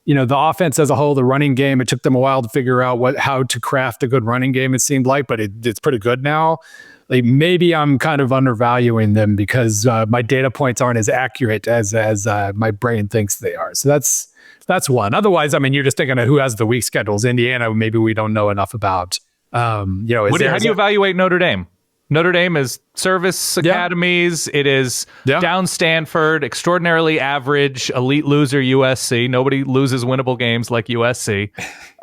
the offense as a whole, the running game, it took them a while to figure out how to craft a good running game, it seemed like, but it's pretty good now. Like maybe I'm kind of undervaluing them because my data points aren't as accurate as my brain thinks they are. So that's one. Otherwise, I mean, you're just thinking of who has the weak schedules. Indiana, maybe we don't know enough about. How do you evaluate Notre Dame? Notre Dame is service academies. It is down Stanford, extraordinarily average, elite loser USC. Nobody loses winnable games like USC.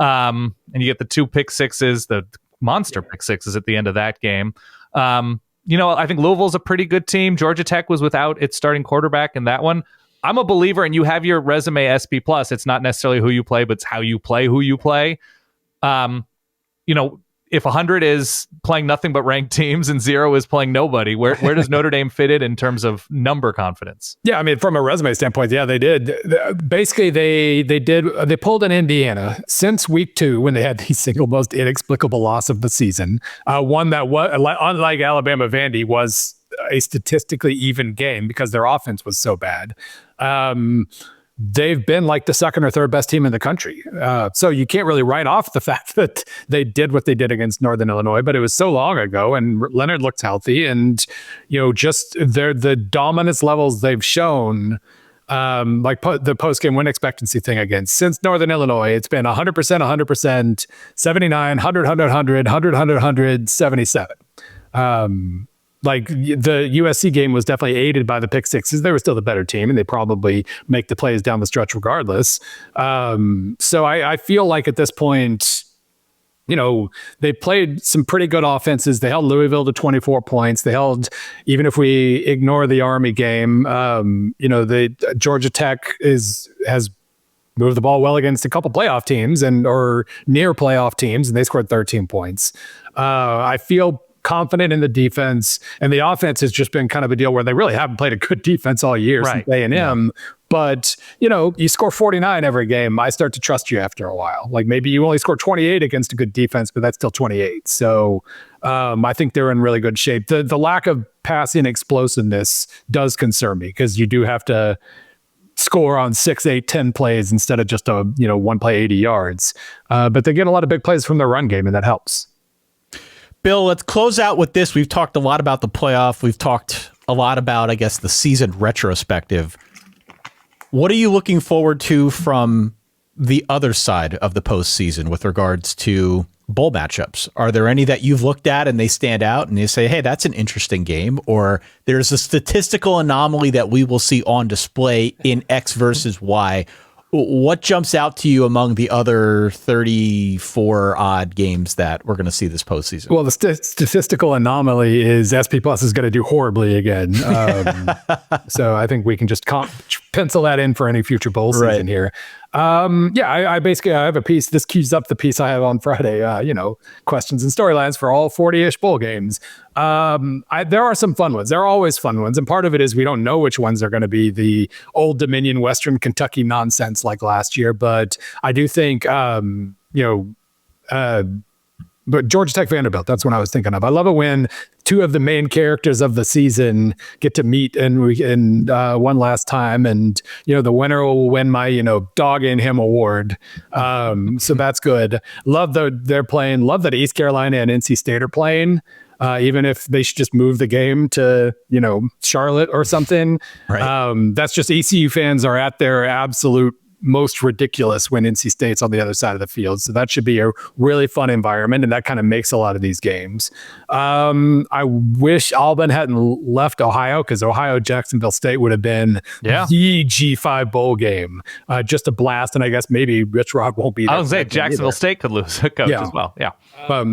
And you get the 2 pick sixes, the monster pick sixes at the end of that game. I think Louisville's a pretty good team. Georgia Tech was without its starting quarterback in that one. I'm a believer, and you have your resume SP+. It's not necessarily who you play, but it's how you play who you play. If 100 is playing nothing but ranked teams and 0 is playing nobody, where does Notre Dame fit it in terms of number confidence? Yeah, I mean, from a resume standpoint, they did. Basically, they pulled an Indiana since week 2 when they had the single most inexplicable loss of the season. One that was, unlike Alabama Vandy, was a statistically even game because their offense was so bad. They've been like the second or third best team in the country. So you can't really write off the fact that they did what they did against Northern Illinois, but it was so long ago and Leonard looked healthy and, just the dominance levels they've shown, the post-game win expectancy thing again, since Northern Illinois, it's been 100%, 100%, 79, 100, 100, 100, 100, 100, 100, 77. The USC game was definitely aided by the pick sixes. They were still the better team, and they probably make the plays down the stretch regardless. So I feel like at this point, they played some pretty good offenses. They held Louisville to 24 points. They held, even if we ignore the Army game, Georgia Tech has moved the ball well against a couple playoff teams or near playoff teams, and they scored 13 points. I feel confident in the defense, and the offense has just been kind of a deal where they really haven't played a good defense all year since A&M. Yeah. But, you score 49 every game. I start to trust you after a while. Like maybe you only score 28 against a good defense, but that's still 28. So I think they're in really good shape. The lack of passing explosiveness does concern me because you do have to score on 6, 8, 10 plays instead of just one play 80 yards. But they get a lot of big plays from their run game, and that helps. Bill, let's close out with this. We've talked a lot about the playoff. We've talked a lot about, I guess, the season retrospective. What are you looking forward to from the other side of the postseason with regards to bowl matchups? Are there any that you've looked at and they stand out and you say, hey, that's an interesting game, or there's a statistical anomaly that we will see on display in X versus Y? What jumps out to you among the other 34 odd games that we're going to see this postseason? Well, the statistical anomaly is SP Plus is going to do horribly again. So I think we can just pencil that in for any future bowl season here. I basically have a piece. This keys up the piece I have on Friday. Questions and storylines for all 40-ish bowl games. There are some fun ones. There are always fun ones, and part of it is we don't know which ones are going to be the Old Dominion, Western Kentucky nonsense like last year. But I do think, but Georgia Tech Vanderbilt, that's what I was thinking of. I love it when two of the main characters of the season get to meet and one last time, and the winner will win my dog in him award. So that's good. Love that they're playing. Love that East Carolina and NC State are playing. Even if they should just move the game to Charlotte or something. Right. That's just ECU fans are at their absolute most ridiculous when NC State's on the other side of the field. So that should be a really fun environment, and that kind of makes a lot of these games. I wish Auburn hadn't left Ohio, because Ohio Jacksonville State would have been the G5 bowl game. Just a blast, and I guess maybe Rich Rod won't be there. I was saying Jacksonville State could lose a coach as well. Yeah.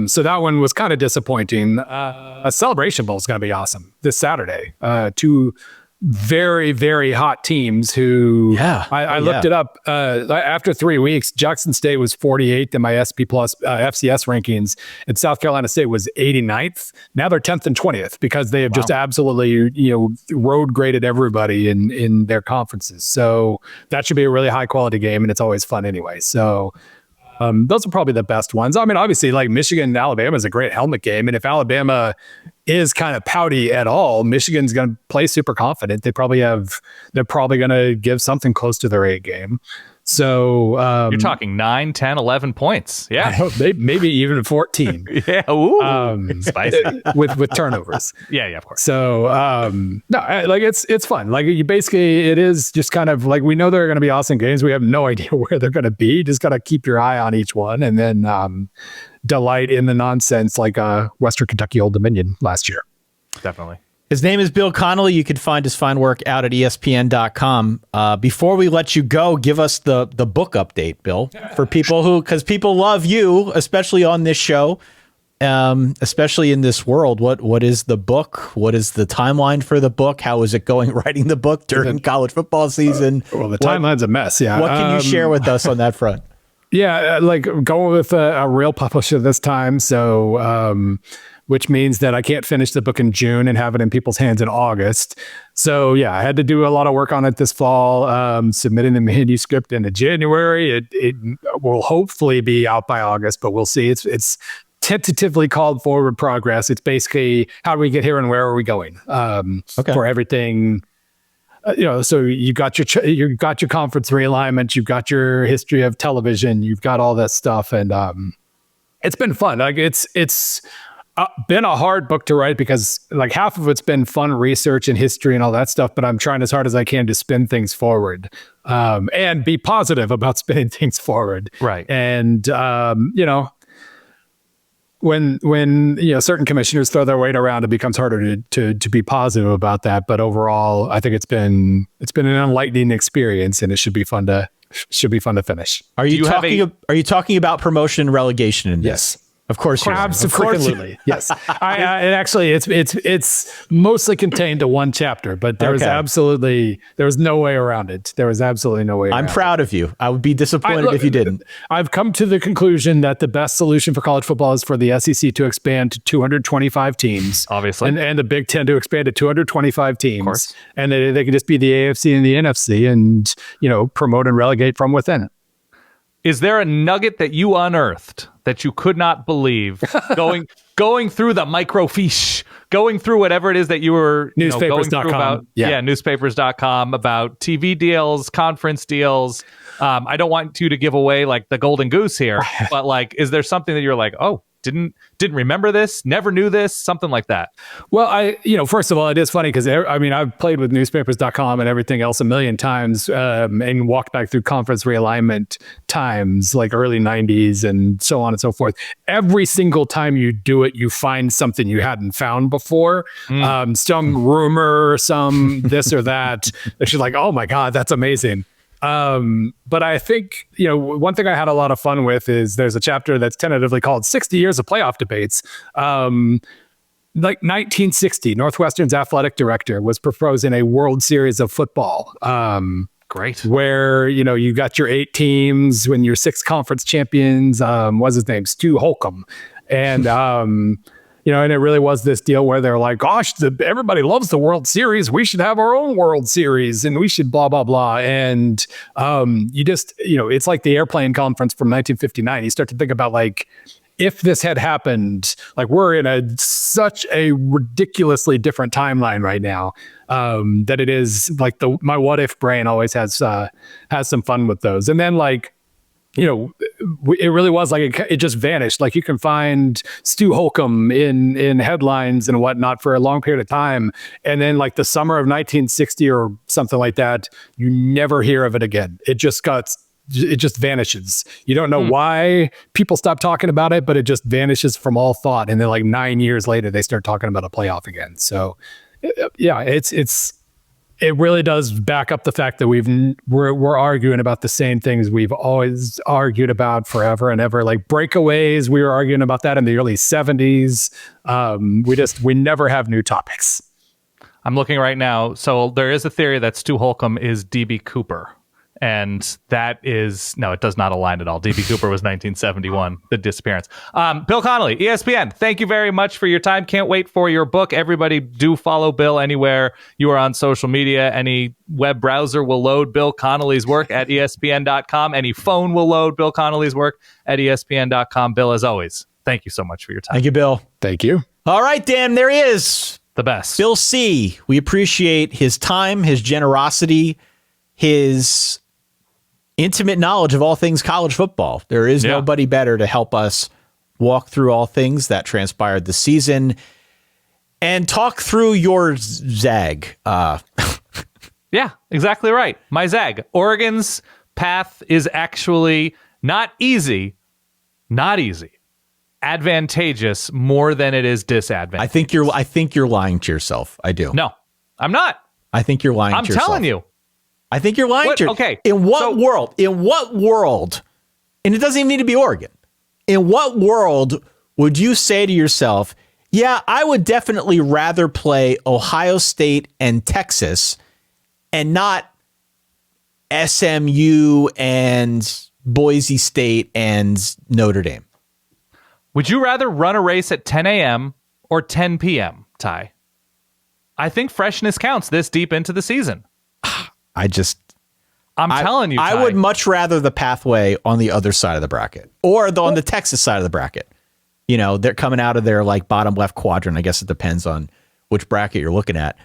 So that one was kind of disappointing. A Celebration Bowl is going to be awesome this Saturday. Two very, very hot teams who I looked it up after 3 weeks. Jackson State was 48th in my SP plus FCS rankings, and South Carolina State was 89th. Now they're 10th and 20th because they have just absolutely road graded everybody in their conferences. So that should be a really high quality game, and it's always fun anyway. So those are probably the best ones. I mean, obviously, like Michigan and Alabama is a great helmet game. And if Alabama is kind of pouty at all, Michigan's going to play super confident. They're probably going to give something close to their A game. So you're talking 9, 10, 11 points. Yeah. I hope maybe even 14. Yeah. Ooh, spicy. with turnovers. Yeah, of course. So like it's fun. Like it is just kind of like, we know there are going to be awesome games. We have no idea where they're going to be. Just got to keep your eye on each one, and then delight in the nonsense like Western Kentucky Old Dominion last year. Definitely. His name is Bill Connelly. You can find his fine work out at ESPN.com. Before we let you go, give us the book update, Bill, for people because people love you, especially on this show, especially in this world. What is the book? What is the timeline for the book? How is it going writing the book during college football season? Well, the timeline's a mess. Yeah. What can you share with us on that front? Yeah, like going with a real publisher this time. So, which means that I can't finish the book in June and have it in people's hands in August. So yeah, I had to do a lot of work on it this fall, submitting the manuscript into January. It will hopefully be out by August, but we'll see. It's tentatively called Forward Progress. It's basically how do we get here and where are we going for everything. So you got your conference realignment, you've got your history of television, you've got all that stuff, and it's been fun. Like it's been a hard book to write because like half of it's been fun research and history and all that stuff, but I'm trying as hard as I can to spin things forward and be positive about spinning things forward. Right. And when certain commissioners throw their weight around, it becomes harder to be positive about that. But overall, I think it's been an enlightening experience, and it should be fun to finish. Are you talking about promotion and relegation in this? Yes. Of course, absolutely. Yes. It's mostly contained to one chapter, but there was no way around it. There was absolutely no way. I'm proud of you. I would be disappointed if you didn't. I've come to the conclusion that the best solution for college football is for the SEC to expand to 225 teams, obviously, and the Big Ten to expand to 225 teams, of course. And they could just be the AFC and the NFC, and promote and relegate from within it. Is there a nugget that you unearthed that you could not believe going through the microfiche, going through whatever it is that you were newspapers.com about newspapers.com about TV deals, conference deals. I don't want you to give away like the golden goose here, but like, is there something that you're like, oh, didn't remember this, never knew this, something like that? Well, first of all, it is funny because I've played with newspapers.com and everything else a million times, and walked back through conference realignment times like early 90s and so on and so forth. Every single time you do it, you find something you hadn't found before, some rumor, some this or that. She's like, oh my God, that's amazing. But I think, one thing I had a lot of fun with is there's a chapter that's tentatively called 60 Years of Playoff Debates. Like 1960, Northwestern's athletic director was proposing a World Series of football. Great. Where, you got your 8 teams when your 6 conference champions, what's his name? Stu Holcomb. And, and it really was this deal where they're like, gosh, everybody loves the World Series. We should have our own World Series and we should blah, blah, blah. And you just, it's like the airplane conference from 1959. You start to think about like, if this had happened, like we're in such a ridiculously different timeline right now, that it is like my what if brain always has some fun with those. And then like, it really was like it just vanished. Like you can find Stu Holcomb in headlines and whatnot for a long period of time, and then like the summer of 1960 or something like that, you never hear of it again. It just vanishes. You don't know why people stop talking about it, but it just vanishes from all thought. And then like 9 years later, they start talking about a playoff again. So yeah, it really does back up the fact that we're arguing about the same things we've always argued about forever and ever. Like breakaways, we were arguing about that in the early 70s. We never have new topics. I'm looking right now. So there is a theory that Stu Holcomb is DB Cooper. And that is, no, it does not align at all. DB Cooper was 1971, the disappearance. Bill Connelly, ESPN, thank you very much for your time. Can't wait for your book. Everybody do follow Bill anywhere you are on social media. Any web browser will load Bill Connelly's work at ESPN.com. Any phone will load Bill Connelly's work at ESPN.com. Bill, as always, thank you so much for your time. Thank you, Bill. Thank you. All right, Dan, there he is. The best. Bill C. We appreciate his time, his generosity, his intimate knowledge of all things college football. There is nobody better to help us walk through all things that transpired this season and talk through your zag. Yeah, exactly right. My zag. Oregon's path is actually not easy, advantageous more than it is disadvantageous. I think you're lying to yourself. I do. No, I'm not. I think you're lying to yourself. I'm telling you. I think you're lying to yourself. Okay. In what world, and it doesn't even need to be Oregon, in what world would you say to yourself, yeah, I would definitely rather play Ohio State and Texas and not SMU and Boise State and Notre Dame? Would you rather run a race at 10 a.m. or 10 p.m., Ty? I think freshness counts this deep into the season. I'm telling you, Ty. I would much rather the pathway on the other side of the bracket or on the Texas side of the bracket. You know, they're coming out of their like bottom left quadrant. I guess it depends on which bracket you're looking at.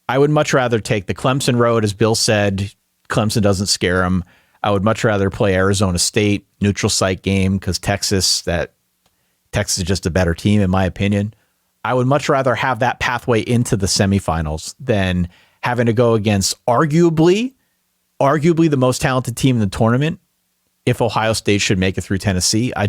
I would much rather take the Clemson road. As Bill said, Clemson doesn't scare them. I would much rather play Arizona State, neutral site game, because Texas is just a better team, in my opinion. I would much rather have that pathway into the semifinals than having to go against arguably the most talented team in the tournament. If Ohio State should make it through Tennessee, I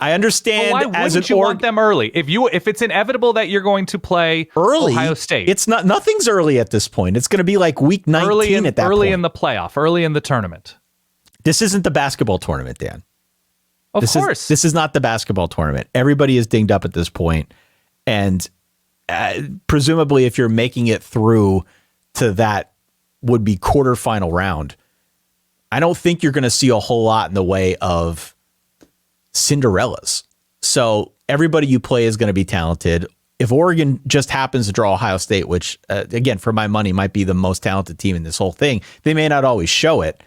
understand. Why wouldn't you want them early? If it's inevitable that you're going to play early, Ohio State, it's not. Nothing's early at this point. It's going to be like week 19 at that point. Early in the playoff, early in the tournament. This isn't the basketball tournament, Dan. Of course. This is not the basketball tournament. Everybody is dinged up at this point, and presumably, if you're making it through to that would-be quarterfinal round, I don't think you're going to see a whole lot in the way of Cinderellas. So everybody you play is going to be talented. If Oregon just happens to draw Ohio State, which, again, for my money, might be the most talented team in this whole thing, they may not always show it.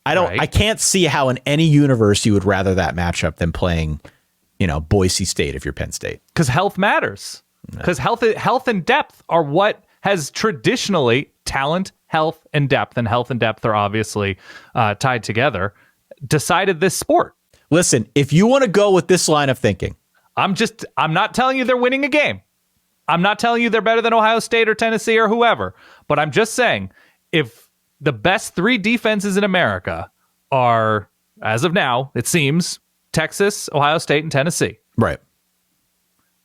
I can't see how in any universe you would rather that matchup than playing, Boise State if you're Penn State. Because health matters. Because health and depth are what has traditionally talent, health, and depth are obviously tied together, decided this sport. Listen, if you want to go with this line of thinking, I'm not telling you they're winning a game. I'm not telling you they're better than Ohio State or Tennessee or whoever. But I'm just saying, if the best three defenses in America are, as of now, it seems, Texas, Ohio State, and Tennessee. Right.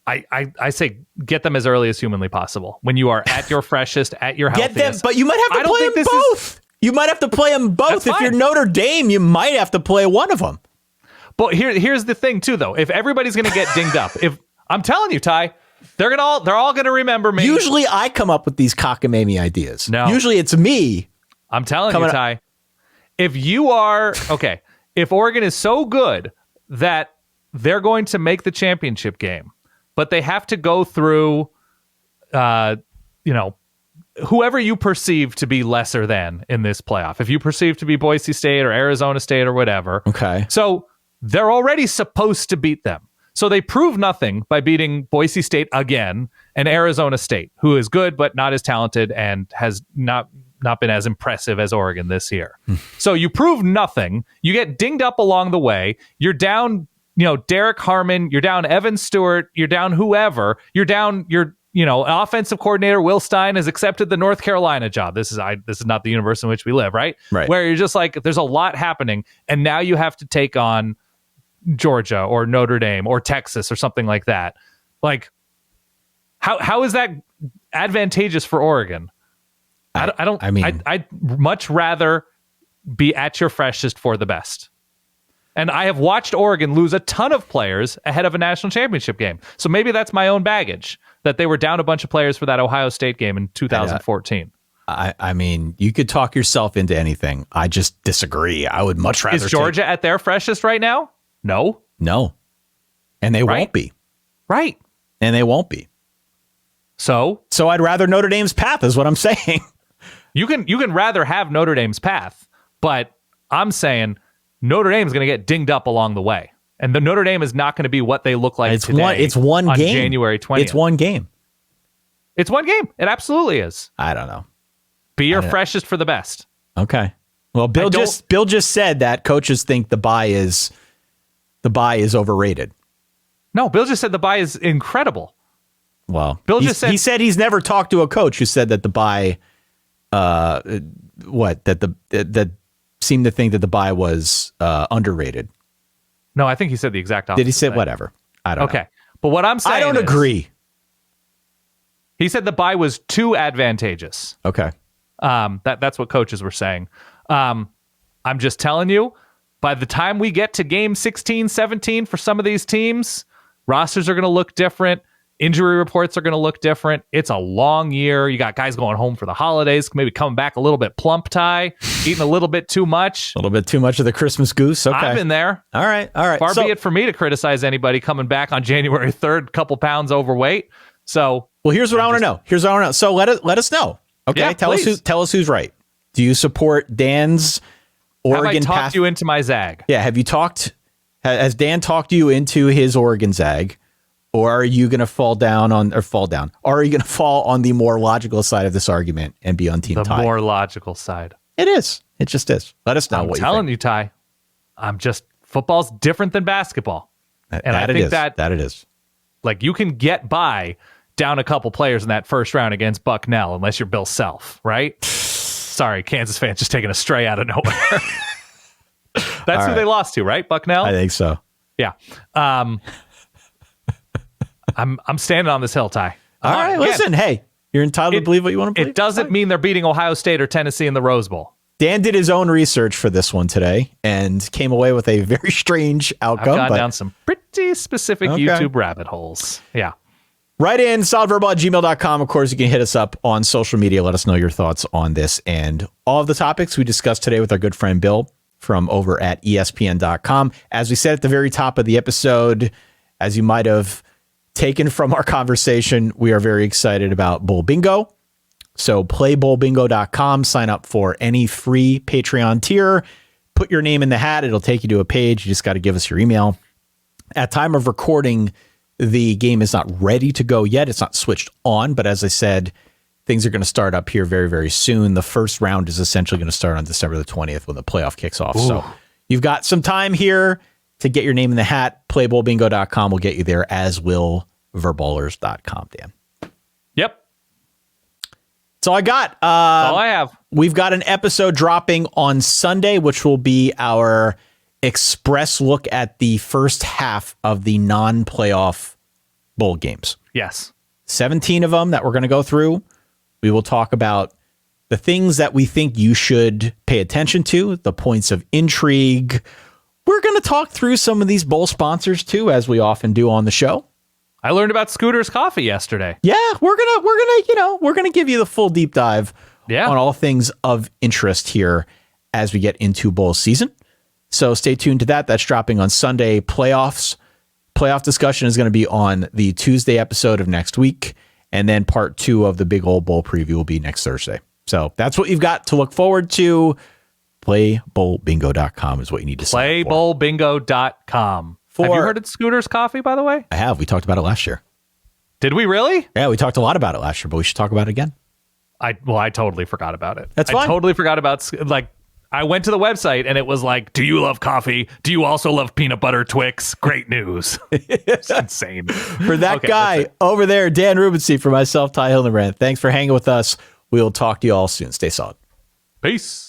I say get them as early as humanly possible. When you are at your freshest, at your healthiest. Get them, but you might have to play them both. You might have to play them both. If you're Notre Dame, you might have to play one of them. But here's the thing, too, though. If everybody's going to get dinged up, if I'm telling you, Ty, they're all going to remember me. Usually I come up with these cockamamie ideas. No. Usually it's me. I'm telling you, Ty, if Oregon is so good that they're going to make the championship game, but they have to go through, whoever you perceive to be lesser than in this playoff. If you perceive to be Boise State or Arizona State or whatever. Okay. So they're already supposed to beat them. So they prove nothing by beating Boise State again and Arizona State, who is good but not as talented and has not been as impressive as Oregon this year. So you prove nothing. You get dinged up along the way. You're down, Derek Harmon. You're down Evan Stewart. You're down whoever. You're down your, offensive coordinator Will Stein has accepted the North Carolina job. This is not the universe in which we live, right? Right. Where you're just like, there's a lot happening, and now you have to take on Georgia or Notre Dame or Texas or something like that. Like, how is that advantageous for Oregon? I'd much rather be at your freshest for the best. And I have watched Oregon lose a ton of players ahead of a national championship game. So maybe that's my own baggage, that they were down a bunch of players for that Ohio State game in 2014. I mean, you could talk yourself into anything. I just disagree. I would much rather. Is Georgia at their freshest right now? No. And they won't be. Right. And they won't be. So I'd rather Notre Dame's path is what I'm saying. You can rather have Notre Dame's path, but I'm saying Notre Dame is going to get dinged up along the way. And the Notre Dame is not going to be what they look like today. It's one on game. January 20th. It's one game. It's one game. It absolutely is. I don't know. Be your freshest for the best. Okay. Well, Bill just said that coaches think the bye is overrated. No, Bill just said the bye is incredible. Well, Bill just said he said he's never talked to a coach who said that the bye that seemed to think that the bye was underrated. No, I think he said the exact opposite. Did he say whatever? I don't know. Okay. But what I'm saying I don't agree. He said the bye was too advantageous. Okay. That's what coaches were saying. I'm just telling you, by the time we get to game 16, 17 for some of these teams, rosters are going to look different. Injury reports are going to look different. It's a long year. You got guys going home for the holidays, maybe coming back a little bit plump, Ty, eating a little bit too much. A little bit too much of the Christmas goose. Okay. I've been there. All right. Far be it for me to criticize anybody coming back on January 3rd, couple pounds overweight. So, well, here's what I want to know. So let us know. Okay. Yeah, tell us who's right. Do you support Dan's Oregon have I talked path? you into my zag? Yeah. Has Dan talked you into his Oregon zag? Or are you going to fall on the more logical side of this argument and be on Team Ty? The more logical side. It is. It just is. Let us know what you think. I'm telling you, Ty. Football's different than basketball. And I think that it is. Like, you can get by down a couple players in that first round against Bucknell, unless you're Bill Self, right? Sorry, Kansas fans just taking a stray out of nowhere. That's who they lost to, right? Bucknell? I think so. Yeah. I'm standing on this hill, Ty. All right, listen, hey, you're entitled to believe what you want to believe. It doesn't mean they're beating Ohio State or Tennessee in the Rose Bowl. Dan did his own research for this one today and came away with a very strange outcome. I've gone down some pretty specific YouTube rabbit holes. Yeah. Write in solidverbal@gmail.com. Of course, you can hit us up on social media. Let us know your thoughts on this and all of the topics we discussed today with our good friend Bill from over at ESPN.com. As we said at the very top of the episode, as you might have taken from our conversation, we are very excited about Bowl Bingo. So playbowlbingo.com, sign up for any free Patreon tier, put your name in the hat. It'll take you to a page. You just got to give us your email. At time of recording, the game is not ready to go yet. It's not switched on, but as I said, things are going to start up here very, very soon. The first round is essentially going to start on December the 20th when the playoff kicks off. Ooh. So you've got some time here to get your name in the hat. Playbowlbingo.com will get you there, as will verballers.com, Dan. Yep. That's all I got. That's all I have. We've got an episode dropping on Sunday, which will be our express look at the first half of the non-playoff bowl games. Yes. 17 of them that we're going to go through. We will talk about the things that we think you should pay attention to, the points of intrigue. We're going to talk through some of these bowl sponsors too, as we often do on the show. I learned about Scooter's Coffee yesterday. Yeah, we're gonna give you the full deep dive on all things of interest here as we get into bowl season. So stay tuned to that. That's dropping on Sunday. Playoff discussion is going to be on the Tuesday episode of next week, and then part 2 of the big old bowl preview will be next Thursday. So that's what you've got to look forward to. Playbowlbingo.com is what you need to sign up for. Playbowlbingo.com. Have you heard of Scooter's Coffee, by the way? I have. We talked about it last year. Did we really? Yeah, we talked a lot about it last year, but we should talk about it again. I totally forgot about it. That's fine. I totally forgot about, I went to the website and it was like, do you love coffee? Do you also love peanut butter Twix? Great news. It's insane. For that guy over there, Dan Rubenstein, for myself, Ty Hildenbrand, thanks for hanging with us. We will talk to you all soon. Stay solid. Peace.